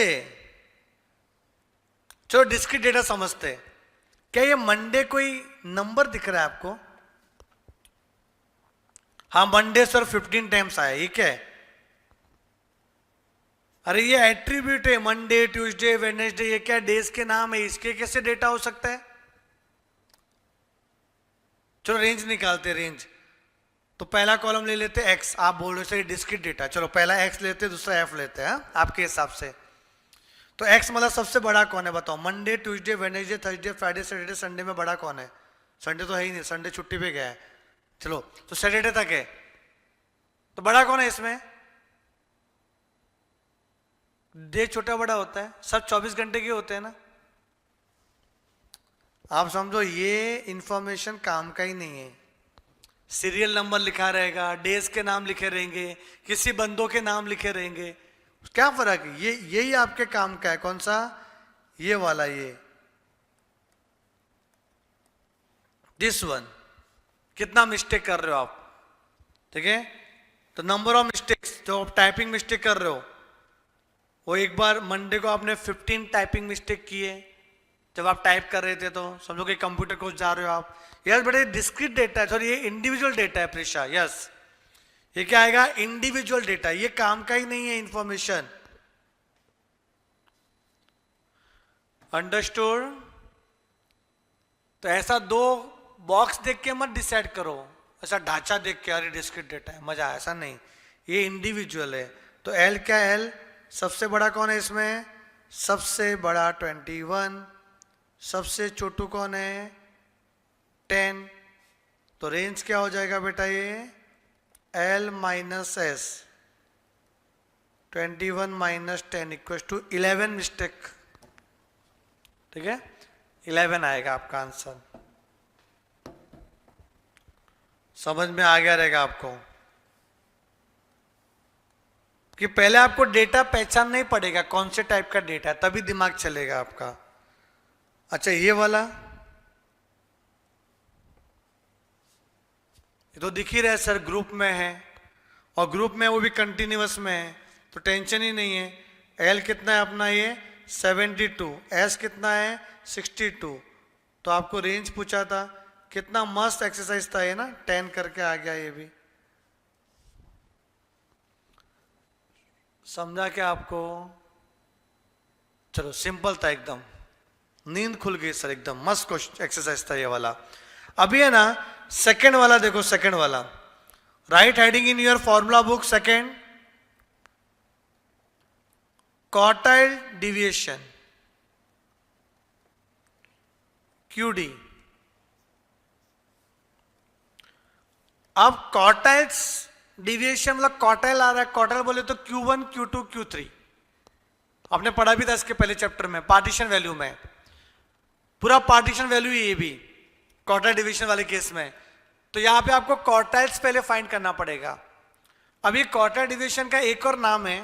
चलो डिस्क्रीट डेटा समझते। क्या ये मंडे कोई नंबर दिख रहा है आपको, हाँ मंडे सर 15 टाइम्स आया, ये क्या है। अरे ये एट्रीब्यूट है, मंडे ट्यूसडे वेडनेसडे, ये क्या डेज के नाम है, इसके कैसे डेटा हो सकता है। चलो रेंज निकालते, रेंज तो पहला कॉलम ले लेते एक्स, आप बोल रहे हो डिस्क्रीट डेटा, चलो पहला एक्स लेते दूसरा एफ लेते हैं आपके हिसाब से। तो एक्स मतलब सबसे बड़ा कौन है बताओ, Monday Tuesday Wednesday Thursday Friday Saturday Sunday में बड़ा कौन है, संडे तो है ही नहीं, संडे छुट्टी पे गया है। चलो तो सैटरडे तक है, तो बड़ा कौन है इसमें? डे छोटा बड़ा होता है, सब 24 घंटे के होते हैं ना। आप समझो ये इंफॉर्मेशन काम का ही नहीं है। सीरियल नंबर लिखा रहेगा, डेज के नाम लिखे रहेंगे, किसी बंदों के नाम लिखे रहेंगे, क्या फर्क है? ये यही आपके काम का है। कौन सा? ये वाला, ये दिस वन। कितना मिस्टेक कर रहे हो आप? ठीक है, तो नंबर ऑफ मिस्टेक्स जो आप टाइपिंग मिस्टेक कर रहे हो, वो एक बार मंडे को आपने 15 टाइपिंग मिस्टेक किए जब आप टाइप कर रहे थे, तो समझो कि कंप्यूटर कोर्स जा रहे हो आप। यस बड़े डिस्क्रीट डेटा है, सॉरी ये इंडिविजुअल डेटा है प्रिशा। यस ये क्या आएगा? इंडिविजुअल डेटा, ये काम का ही नहीं है इंफॉर्मेशन। अंडरस्टूड? तो ऐसा दो बॉक्स देख के मत डिसाइड करो, ऐसा ढांचा देख के अरे डिस्क्रीट डेटा है मजा, ऐसा नहीं, ये इंडिविजुअल है। तो एल क्या? एल सबसे बड़ा कौन है इसमें? सबसे बड़ा 21, सबसे छोटू कौन है? 10। तो रेंज क्या हो जाएगा बेटा? ये L minus S, 21 minus 10 equal to 11 mistake. ठीक है, 11 आएगा आपका आंसर। समझ में आ गया रहेगा आपको कि पहले आपको डेटा पहचानना ही पड़ेगा कौन से टाइप का डेटा है, तभी दिमाग चलेगा आपका। अच्छा ये वाला, ये तो दिख ही रहा है सर, ग्रुप में है, और ग्रुप में वो भी कंटिन्यूअस में है, तो टेंशन ही नहीं है। एल कितना है अपना? ये 72, एस कितना है? 62। तो आपको रेंज पूछा था, कितना मस्त एक्सरसाइज था ये ना, 10 करके आ गया ये भी। समझा क्या आपको? चलो सिंपल था एकदम, नींद खुल गई सर, एकदम मस्त क्वेश्चन एक्सरसाइज था ये वाला। अभी है ना सेकंड वाला देखो, सेकंड वाला right heading in your formula book. Second, quartile deviation QD। अब क्वार्टाइल्स डिविएशन मतलब क्वार्टाइल आ रहा है, क्वार्टाइल बोले तो Q1 Q2 Q3, आपने पढ़ा भी था इसके पहले चैप्टर में पार्टीशन वैल्यू में, पूरा पार्टीशन वैल्यू ये भी क्वार्टाइल डिवीजन वाले केस में। तो यहां पे आपको क्वार्टाइल्स पहले फाइंड करना पड़ेगा। अब ये क्वार्टाइल डिवीजन का एक और नाम है,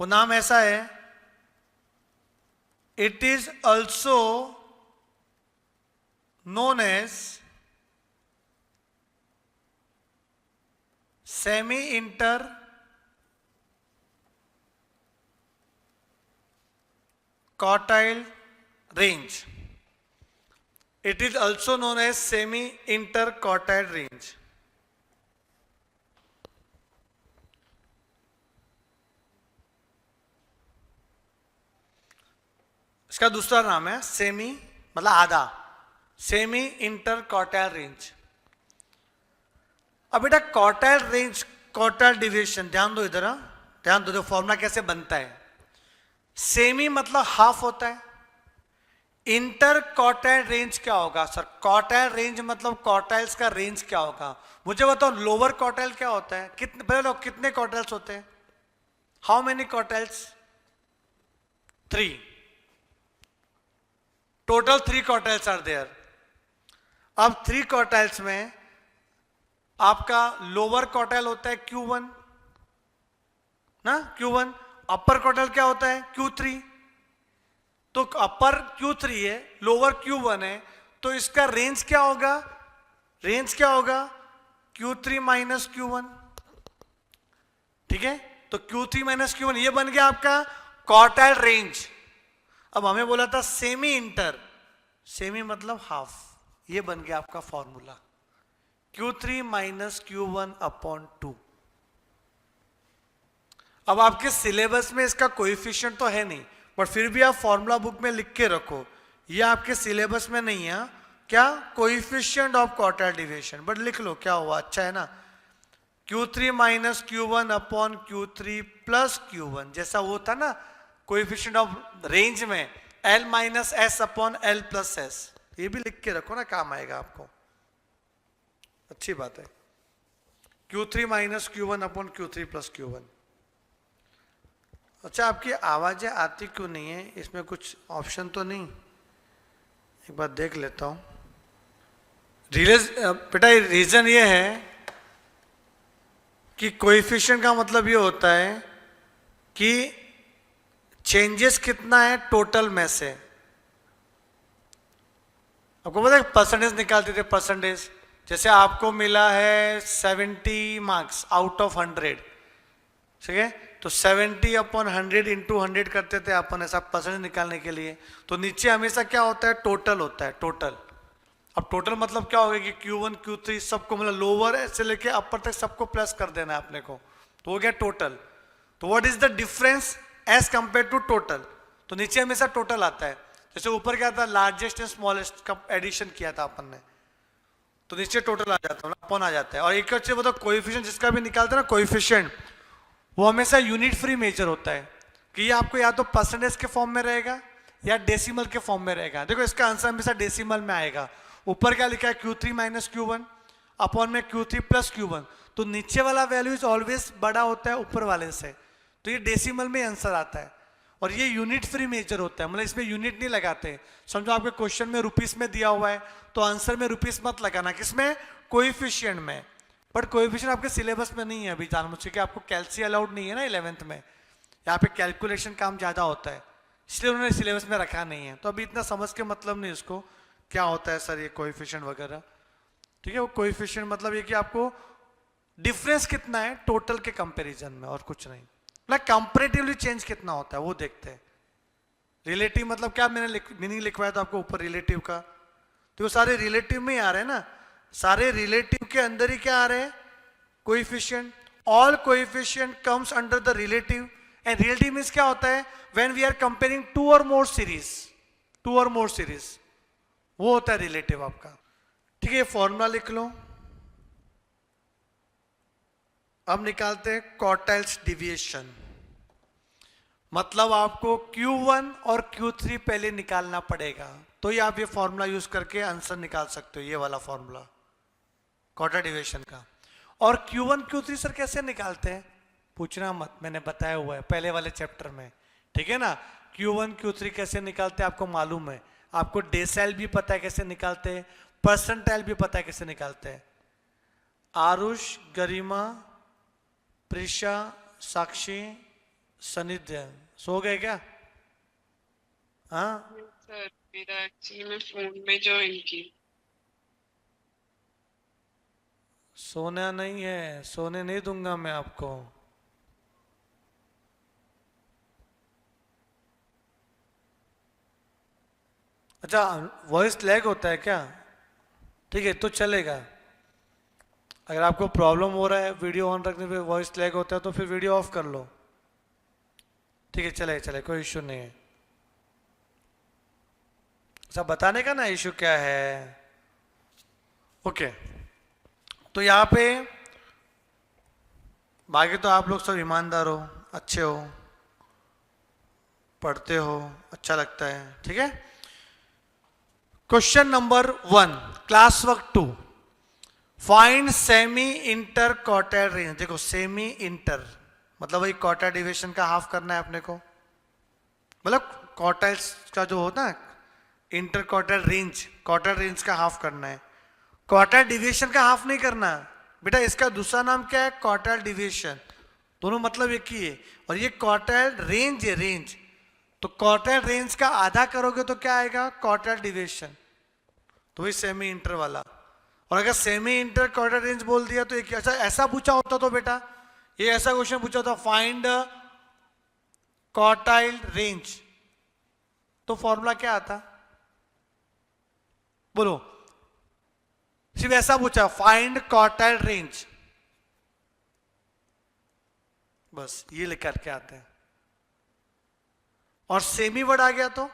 वो नाम ऐसा है, it is also known as semi interquartile range. It is also known as semi-interquartile range. इसका दूसरा नाम है सेमी मतलब आधा, सेमी इंटरक्वार्टाइल रेंज। अब बेटा क्वार्टाइल रेंज, क्वार्टाइल डिविएशन, ध्यान दो इधर, ध्यान दो, फॉर्मूला कैसे बनता है। सेमी मतलब हाफ होता है, इंटर क्वार्टाइल रेंज क्या होगा सर? क्वार्टाइल रेंज मतलब क्वार्टाइल्स का रेंज क्या होगा? मुझे बताओ लोअर क्वार्टाइल क्या होता है? कितने पहले कितने क्वार्टाइल्स होते हैं? How many quartiles? 3, total 3 quartiles are there. अब 3 क्वार्टाइल्स में आपका लोअर क्वार्टाइल होता है Q1 ना, Q1। अपर क्वार्टाइल क्या होता है? Q3। तो अपर Q3 है, लोअर Q1 है, तो इसका रेंज क्या होगा? रेंज क्या होगा? Q3 minus Q1। ठीक है, तो Q3 माइनस Q1 ये बन गया आपका क्वार्टाइल रेंज। अब हमें बोला था सेमी इंटर, सेमी मतलब हाफ, ये बन गया आपका formula Q3 minus Q1 upon 2। अब आपके सिलेबस में इसका कोएफिशिएंट तो है नहीं, बट फिर भी आप फॉर्मूला बुक में लिख के रखो, ये आपके सिलेबस में नहीं है क्या, coefficient of quartile deviation, but लिख लो क्या हुआ, अच्छा है ना। Q3 minus Q1 upon Q3 plus Q1, जैसा वो था ना कोएफिशिएंट ऑफ रेंज में L minus S upon L plus S, तो ये भी लिख के रखो ना, काम आएगा आपको, अच्छी बात है। Q3 minus Q1 upon Q3 plus Q1। अच्छा, आपकी आवाजें आती क्यों नहीं है? इसमें कुछ ऑप्शन तो नहीं? एक बार देख लेता हूं। बेटा रीजन ये है कि कोएफिशिएंट का मतलब ये होता है कि चेंजेस कितना है टोटल में से। आपको पता है परसेंटेज निकालते थे, परसेंटेज जैसे आपको मिला है 70 मार्क्स आउट ऑफ 100, ठीक है, तो 70 अपॉन 100 इंटू 100 करते थे अपन ऐसा परसेंटेज निकालने के लिए। तो नीचे हमेशा क्या होता है? टोटल होता है, टोटल। अब टोटल मतलब क्या होगा कि Q1 Q3 सबको मतलब लोअर से लेके अपर तक सबको प्लस कर देना है अपने को, तो हो गया टोटल। तो what is the difference as compare to total? तो नीचे हमेशा टोटल आता है। जैसे ऊपर क्या था? लार्जेस्ट एंड स्मॉलेस्ट का एडिशन किया था अपन ने, तो नीचे टोटल आ जाता है, अपॉन आ जाता है। और एक अच्छे मतलब कोएफिशिएंट जिसका भी निकालते हैं ना कोएफिशिएंट, वो हमेशा यूनिट फ्री मेजर होता है कि ये आपको या तो परसेंटेज के फॉर्म में रहेगा या डेसिमल के फॉर्म में रहेगा। देखो इसका आंसर हमेशा डेसिमल में आएगा। ऊपर क्या लिखा है? Q3 माइनस Q1 अपॉन में Q3 प्लस Q1, तो नीचे वाला वैल्यू इज ऑलवेज बड़ा होता है ऊपर वाले से, तो ये डेसिमल में आंसर आता है। और ये यूनिट फ्री मेजर होता है, मतलब इसमें यूनिट नहीं लगाते। समझो आपके क्वेश्चन में रुपीस में दिया हुआ है तो आंसर में रुपीस मत लगाना, किसमें? कोएफिशिएंट में। बट कोएफिशिएंट आपके सिलेबस में नहीं है अभी, जान मुझे कि आपको कैलसी अलाउड नहीं है ना 11th में, यहाँ पे कैलकुलेशन काम ज्यादा होता है, इसलिए उन्होंने सिलेबस में रखा नहीं है। तो अभी इतना समझ के मतलब नहीं इसको क्या होता है सर ये कोएफिशिएंट वगैरह, ठीक है। वो कोएफिशिएंट मतलब ये कि आपको डिफरेंस कितना है टोटल के कंपैरिजन में, और कुछ नहीं। मतलब कंपैरेटिवली चेंज कितना होता है वो देखते हैं। रिलेटिव मतलब क्या, मैंने मीनिंग लिखवाया था आपको ऊपर रिलेटिव का, तो वो सारे रिलेटिव में ही आ रहे हैं ना, सारे रिलेटिव के अंदर ही क्या आ रहे हैं? Coefficient. All coefficient comes under the relative. And relative means क्या होता है? When we are comparing two और मोर सीरीज, टू और मोर सीरीज, वो होता है रिलेटिव आपका, ठीक है। फॉर्मूला लिख लो। अब निकालते हैं क्वार्टाइल्स डिविएशन। मतलब आपको Q1 और Q3 पहले निकालना पड़ेगा, तो ये आप ये फॉर्मूला यूज करके आंसर निकाल सकते हो, ये वाला फॉर्मूला क्वार्टाइल डिविएशन का। और Q1 Q3 सर कैसे निकालते हैं? पूछना मत, मैंने बताया हुआ है पहले वाले चैप्टर में, ठीक है ना। Q1 Q3 कैसे निकालते हैं आपको मालूम है, आपको डेसाइल भी पता है कैसे निकालते हैं, परसेंटाइल भी पता है कैसे निकालते हैं। आरुष, गरिमा, प्रिशा, साक्षी, सनिध्य सो गए क्या? हाँ सर मेरा एक्चुअली मैं फोन में ज्वाइन की। सोना नहीं है, सोने नहीं दूंगा मैं आपको। अच्छा, वॉइस लैग होता है क्या? ठीक है तो चलेगा। अगर आपको प्रॉब्लम हो रहा है वीडियो ऑन रखने पे वॉइस लैग होता है तो फिर वीडियो ऑफ कर लो, ठीक है, चले चले, कोई इश्यू नहीं है। सब बताने का ना इश्यू क्या है। ओके, तो यहाँ पे बाकी तो आप लोग सब ईमानदार हो, अच्छे हो, पढ़ते हो, अच्छा लगता है, ठीक है। Question number 1, class work 2, find semi interquartile range. देखो सेमी इंटर मतलब वही क्वार्टाइल डिविएशन का हाफ करना है अपने को, मतलब क्वार्टाइल्स का जो होता है inter quartile range, quartile range का हाफ करना है, क्वार्टाइल डिविएशन का हाफ नहीं करना बेटा। इसका दूसरा नाम क्या है? Quartile deviation. दोनों मतलब एक ही है। और ये क्वार्टाइल रेंज है, रेंज, तो क्वार्टाइल रेंज का आधा करोगे तो क्या आएगा? क्वार्टाइल डिविएशन, तो वही सेमी इंटर वाला। और अगर सेमी इंटर क्वार्टाइल रेंज बोल दिया तो एक ऐसा पूछा होता तो बेटा, ये ऐसा क्वेश्चन पूछा होता फाइंड क्वार्टाइल रेंज, तो फॉर्मूला क्या आता? बोलो, सिर्फ ऐसा पूछा फाइंड क्वार्टाइल रेंज, बस ये लिख करके आते हैं। और सेमी वर्ड आ गया तो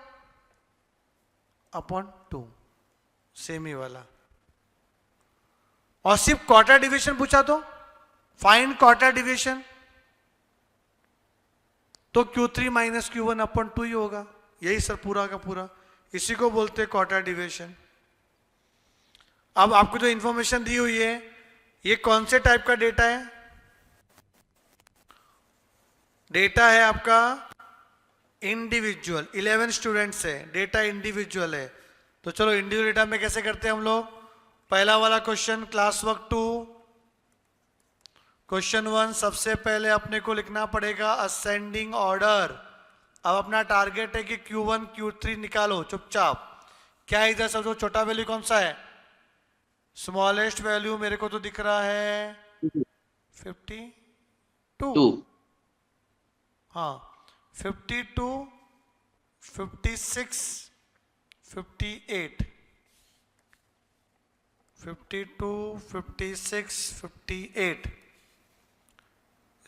अपॉन 2, सेमी वाला। और सिर्फ क्वार्टाइल डिविएशन पूछा तो फाइंड क्वार्टाइल डिविएशन, तो Q3 माइनस Q1 अपॉन 2 ही होगा। यही सर पूरा का पूरा, इसी को बोलते हैं क्वार्टाइल डिविएशन। अब आपको जो इंफॉर्मेशन दी हुई है ये कौन से टाइप का डेटा है? डेटा है आपका इंडिविजुअल। 11 स्टूडेंट्स है, डेटा इंडिविजुअल है। तो चलो इंडिविजुअल डेटा में कैसे करते हैं हम लोग। पहला वाला क्वेश्चन क्लास वर्क 2 क्वेश्चन 1, सबसे पहले अपने को लिखना पड़ेगा असेंडिंग ऑर्डर। अब अपना टारगेट है कि Q1 Q3 निकालो चुपचाप। क्या है इधर सबसे छोटा वैल्यू कौन सा है? स्मॉलेस्ट वैल्यू मेरे को तो दिख रहा है 52। 2. हाँ 52, 56, 58, 52, 56, 58,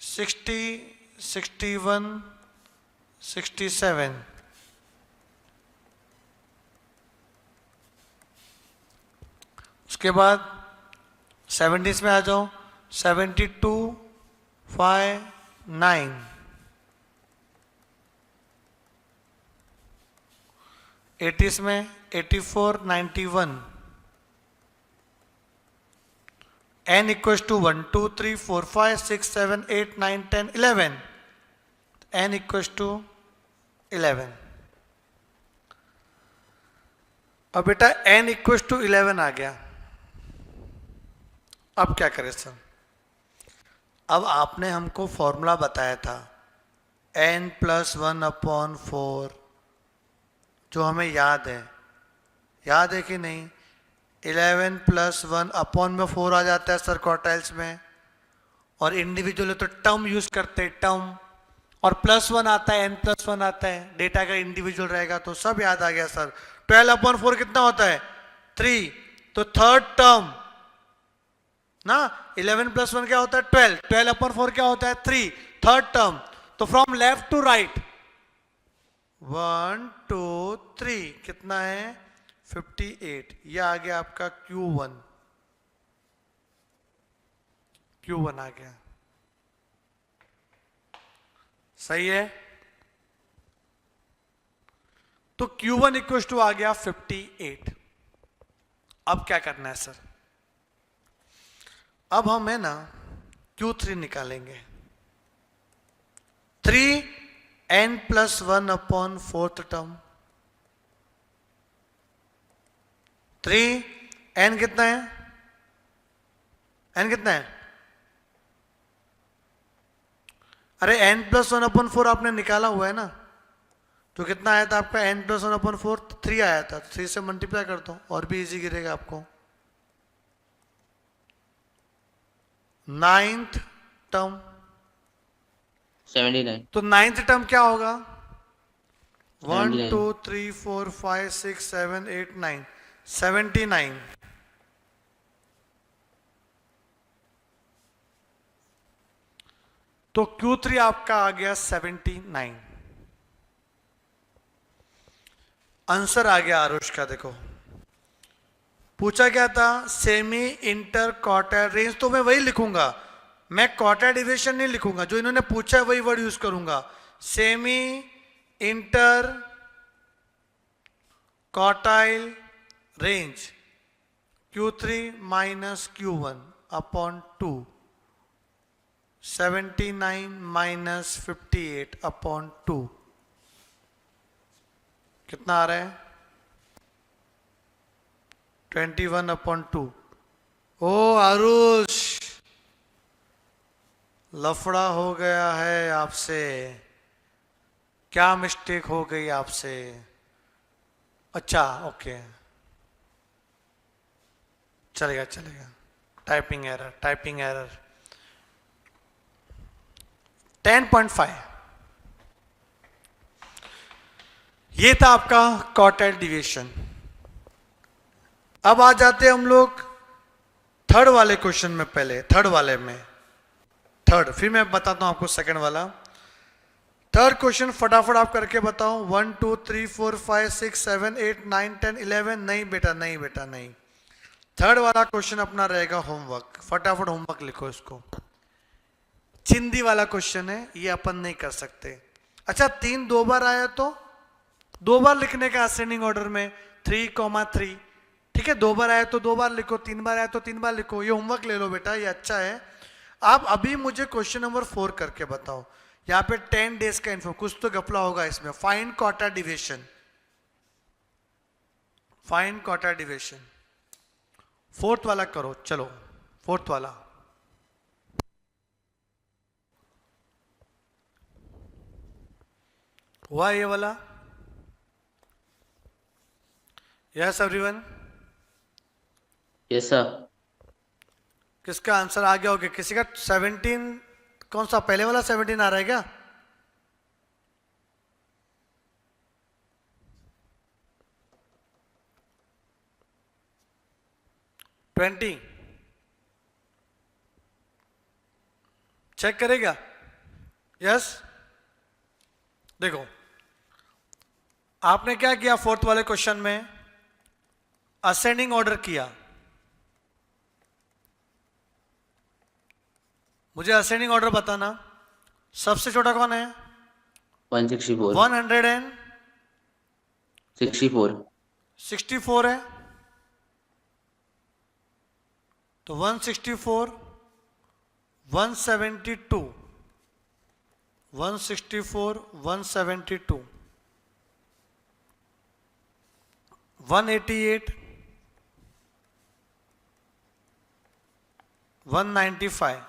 60, 61, 67। उसके बाद 70s में आ जाओ। 72, 5, 9। 80s में 84, 91। n equals to 1, 2, 3, 4, 5, 6, 7, 8, 9, 10, 11। n equals to 11। अब बेटा n इक्वल्स टू 11 आ गया। अब क्या करें सर? अब आपने हमको फॉर्मूला बताया था n + 1/4, जो हमें याद है कि नहीं? 11 + 1/4 आ जाता है सर क्वार्टाइल्स में। और इंडिविजुअल तो टर्म यूज करते हैं, टर्म। और +1 आता है, n + 1 आता है। डेटा का इंडिविजुअल रहेगा तो सब याद आ गया सर। 12/4 कितना होता है? 3। तो थर्ड टर्म ना, 11 + 1 क्या होता है? 12। 12/4 क्या होता है? 3। Third term. तो फ्रॉम लेफ्ट टू राइट 1, 2, 3 कितना है? 58। ये आ गया आपका Q1। Q1 आ गया, सही है। तो Q1 इक्वल टू आ गया 58। अब क्या करना है सर? अब हम है ना Q3 निकालेंगे। 3n + 1/4 term. 3n कितना है? n कितना है? अरे n + 1/4 आपने निकाला हुआ है ना, तो कितना आया था आपका? n + 1/4 3 आया था। 3 से मल्टीप्लाई कर दो और भी इजी गिरेगा आपको। 9th term 79. तो 9th टर्म क्या होगा? 1, 79. 2, 3, 4, 5, 6, 7, 8, 9, 79। तो Q3 आपका आ गया 79। आंसर आ गया आरुष का। देखो पूछा क्या था? Semi interquartile range. तो मैं वही लिखूंगा, मैं क्वार्टाइल डिविएशन नहीं लिखूंगा। जो इन्होंने पूछा है वही वर्ड यूज करूंगा। Semi interquartile range Q3 - Q1/2। 79 - 58/2 कितना आ रहा है? 21/2। ओ आरुष, लफड़ा हो गया है आपसे। क्या मिस्टेक हो गई आपसे? अच्छा ओके, चलेगा चलेगा। Typing error 10.5। ये था आपका क्वार्टाइल डिविएशन। अब आ जाते हैं हम लोग थर्ड वाले क्वेश्चन में। पहले थर्ड वाले में फिर मैं बताता हूं आपको सेकंड वाला। थर्ड क्वेश्चन फटाफट आप करके बताओ। 1, 2, 3, 4, 5, 6, 7, 8, 9, 10, 11। नहीं बेटा नहीं। थर्ड वाला क्वेश्चन अपना रहेगा होमवर्क। फटाफट होमवर्क लिखो इसको। चिंदी वाला क्वेश्चन है, ये अपन नहीं कर सकते। अच्छा 3 2 बार आया तो 2 बार लिखने का असेंडिंग ऑर्डर में 3, 3। ठीक है, 2 बार आया तो 2 बार लिखो, 3 बार आया तो 3 बार लिखो। ये होमवर्क ले लो बेटा, ये अच्छा है। आप अभी मुझे क्वेश्चन नंबर 4 करके बताओ। यहाँ पे 10 डेज का इन्फो, कुछ तो गफला होगा इसमें। Find quarter division, find quarter division. 4th वाला करो, चलो 4th वाला। हुआ ये वाला? Yes everyone? Yes, sir. किसका आंसर आ गया होगा? किसी का 17, कौन सा पहले वाला 17 आ रहा है क्या? ट्वेंटी चेक करेगा? यस। देखो आपने क्या किया 4th वाले क्वेश्चन में, असेंडिंग ऑर्डर किया। मुझे असेंडिंग ऑर्डर बताना। सबसे छोटा कौन है? 164. 164 64. है, तो 164, 172, 164, 172, 188, 195,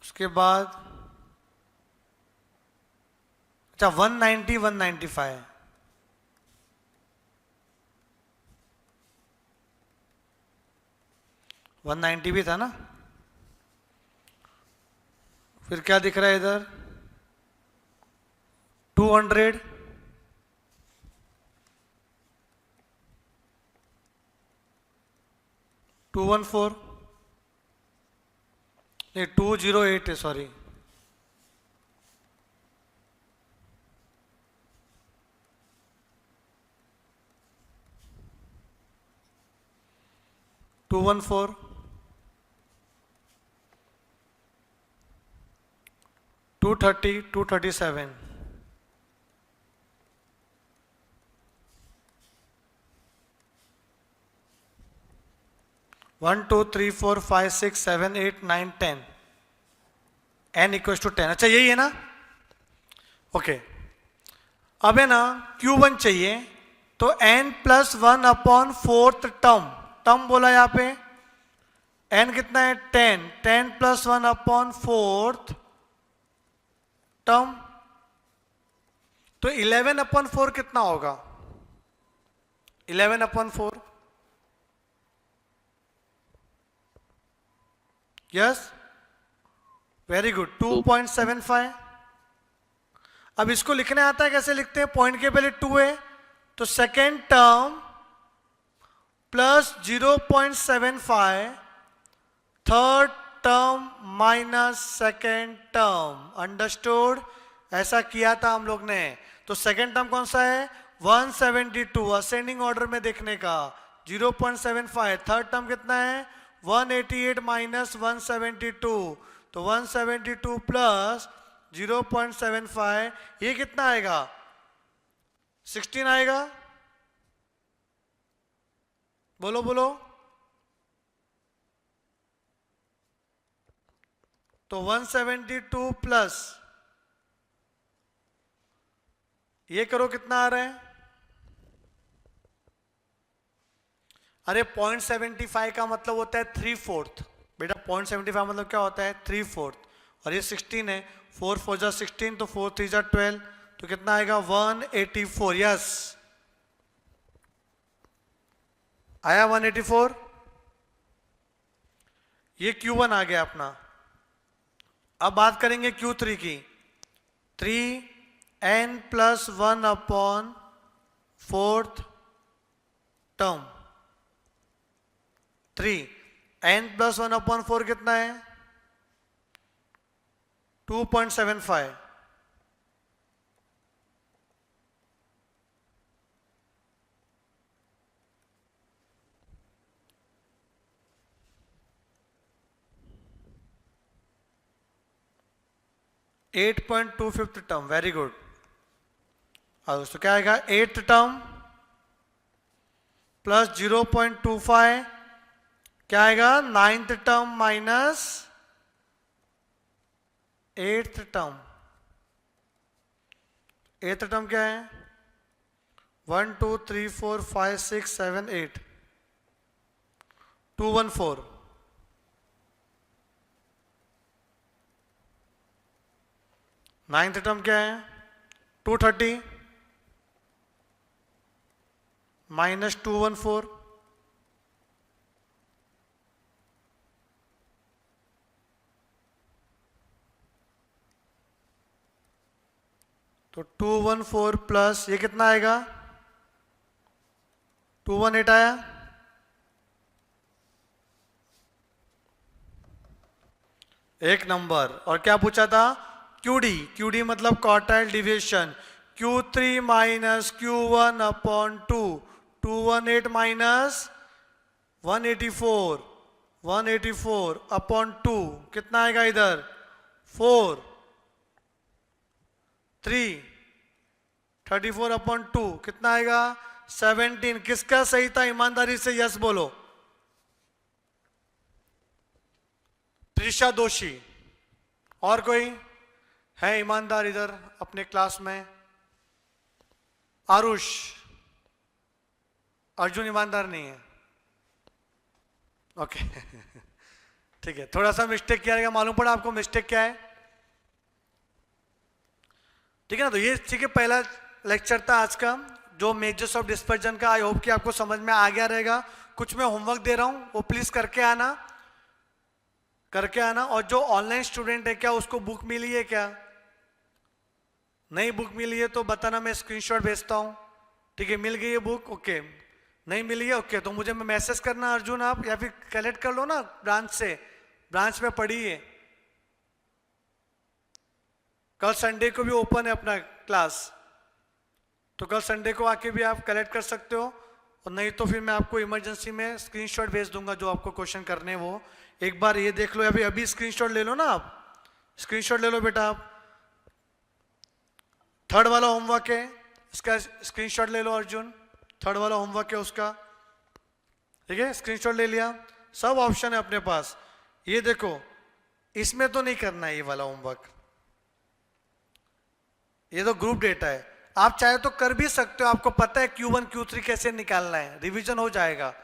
उसके बाद अच्छा 190, 195, वन 190 भी था ना। फिर क्या दिख रहा है इधर? 200, 214, नहीं 208 है, sorry. To 114, 230, 237, 1 2 3 4 5 6 7 8 9 10, n equal to 10। अच्छा यही है ना? ओके, अब है ना Q1 चाहिए, तो n plus 1 upon 4th term बोला यहाँ पे। n कितना है? 10, 10 प्लस 1 अपॉन 4th टर्म, तो 11 अपॉन 4 कितना होगा? 11 अपॉन 4, यस, वेरी गुड, 2.75। अब इसको लिखने आता है, कैसे लिखते हैं? पॉइंट के पहले 2 है, तो second term plus 0.75, third term minus second term. Understood? ऐसा किया था हम लोग ने। तो सेकेंड टर्म कौन सा है? 172, असेंडिंग ऑर्डर में देखने का। 0.75, थर्ड टर्म कितना है? 188 माइनस 172, तो 172 प्लस 0.75, ये कितना आएगा? 16 आएगा। बोलो बोलो। तो 172 प्लस ये करो, कितना आ रहा है? अरे 0.75 का मतलब होता है 3/4 बेटा। 0.75 मतलब क्या होता है? 3/4, और ये 16 है। 4 4 जा 16, तो 4 3 जा 12, तो कितना आएगा? 184। यस, आया 184। ये Q1 आ गया अपना। अब बात करेंगे Q3 की। 3n plus 1 upon 4th term, 3n plus 1 upon 4 कितना है? 2.75। At 8.25 term, very good. और दोस्तों क्या आएगा? 8th टर्म प्लस 0.25 क्या आएगा, 9th term minus 8th term. 8th term क्या है, 1 2 3 4 5 6 7 8 214। 9th टर्म क्या है, 230 माइनस 214 तो 214 प्लस ये कितना आएगा, 218 आया। एक नंबर। और क्या पूछा था, क्यूडी। क्यूडी मतलब quartile deviation. Q3 minus Q1 upon 2, 218 minus 184, 184 upon 2 कितना आएगा इधर, 4, 3, 34 अपॉन 2 कितना आएगा, 17। किसका सही था, ईमानदारी से यस बोलो। त्रिशा दोषी। और कोई है ईमानदार इधर अपने क्लास में? आरुष। अर्जुन ईमानदार नहीं है, ओके ठीक है, थोड़ा सा मिस्टेक किया रहेगा, मालूम पड़ा आपको मिस्टेक क्या है, ठीक है ना। तो ये ठीक है, पहला लेक्चर था आज का जो मेजर्स ऑफ डिस्पर्जन का। आई होप कि आपको समझ में आ गया रहेगा। कुछ मैं होमवर्क दे रहा हूं, वो प्लीज करके आना। और जो ऑनलाइन स्टूडेंट है, क्या उसको बुक मिली है, क्या नई बुक मिली है तो बताना, मैं स्क्रीनशॉट भेजता हूं। ठीक है, मिल गई है बुक, ओके। नहीं मिली है, ओके, तो मुझे मैसेज करना अर्जुन आप, या फिर कलेक्ट कर लो ना ब्रांच से, ब्रांच में पड़ी है। कल संडे को भी ओपन है अपना क्लास, तो कल संडे को आके भी आप कलेक्ट कर सकते हो। और नहीं तो फिर मैं आपको इमरजेंसी में स्क्रीनशॉट भेज दूंगा जो आपको क्वेश्चन करने हैं वो। एक बार ये देख लो, अभी स्क्रीनशॉट ले लो ना आप, स्क्रीनशॉट ले लो बेटा आप। 3rd वाला होमवर्क है, इसका स्क्रीनशॉट ले लो अर्जुन। 3rd वाला होमवर्क है उसका, ठीक है, स्क्रीनशॉट ले लिया। सब ऑप्शन है अपने पास। ये देखो, इसमें तो नहीं करना है ये वाला होमवर्क, ये तो ग्रुप डेटा है। आप चाहे तो कर भी सकते हो, आपको पता है Q1 Q3 कैसे निकालना है, रिवीजन हो जाएगा।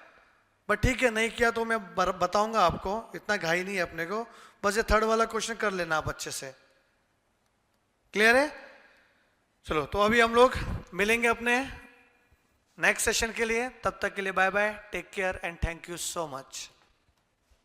बट ठीक है, नहीं किया तो मैं बताऊंगा आपको, इतना घाई नहीं है अपने को। बस ये 3rd वाला क्वेश्चन कर लेना आप अच्छे से। क्लियर है? चलो, तो अभी हम लोग मिलेंगे अपने नेक्स्ट सेशन के लिए। तब तक के लिए bye bye, take care and thank you so much.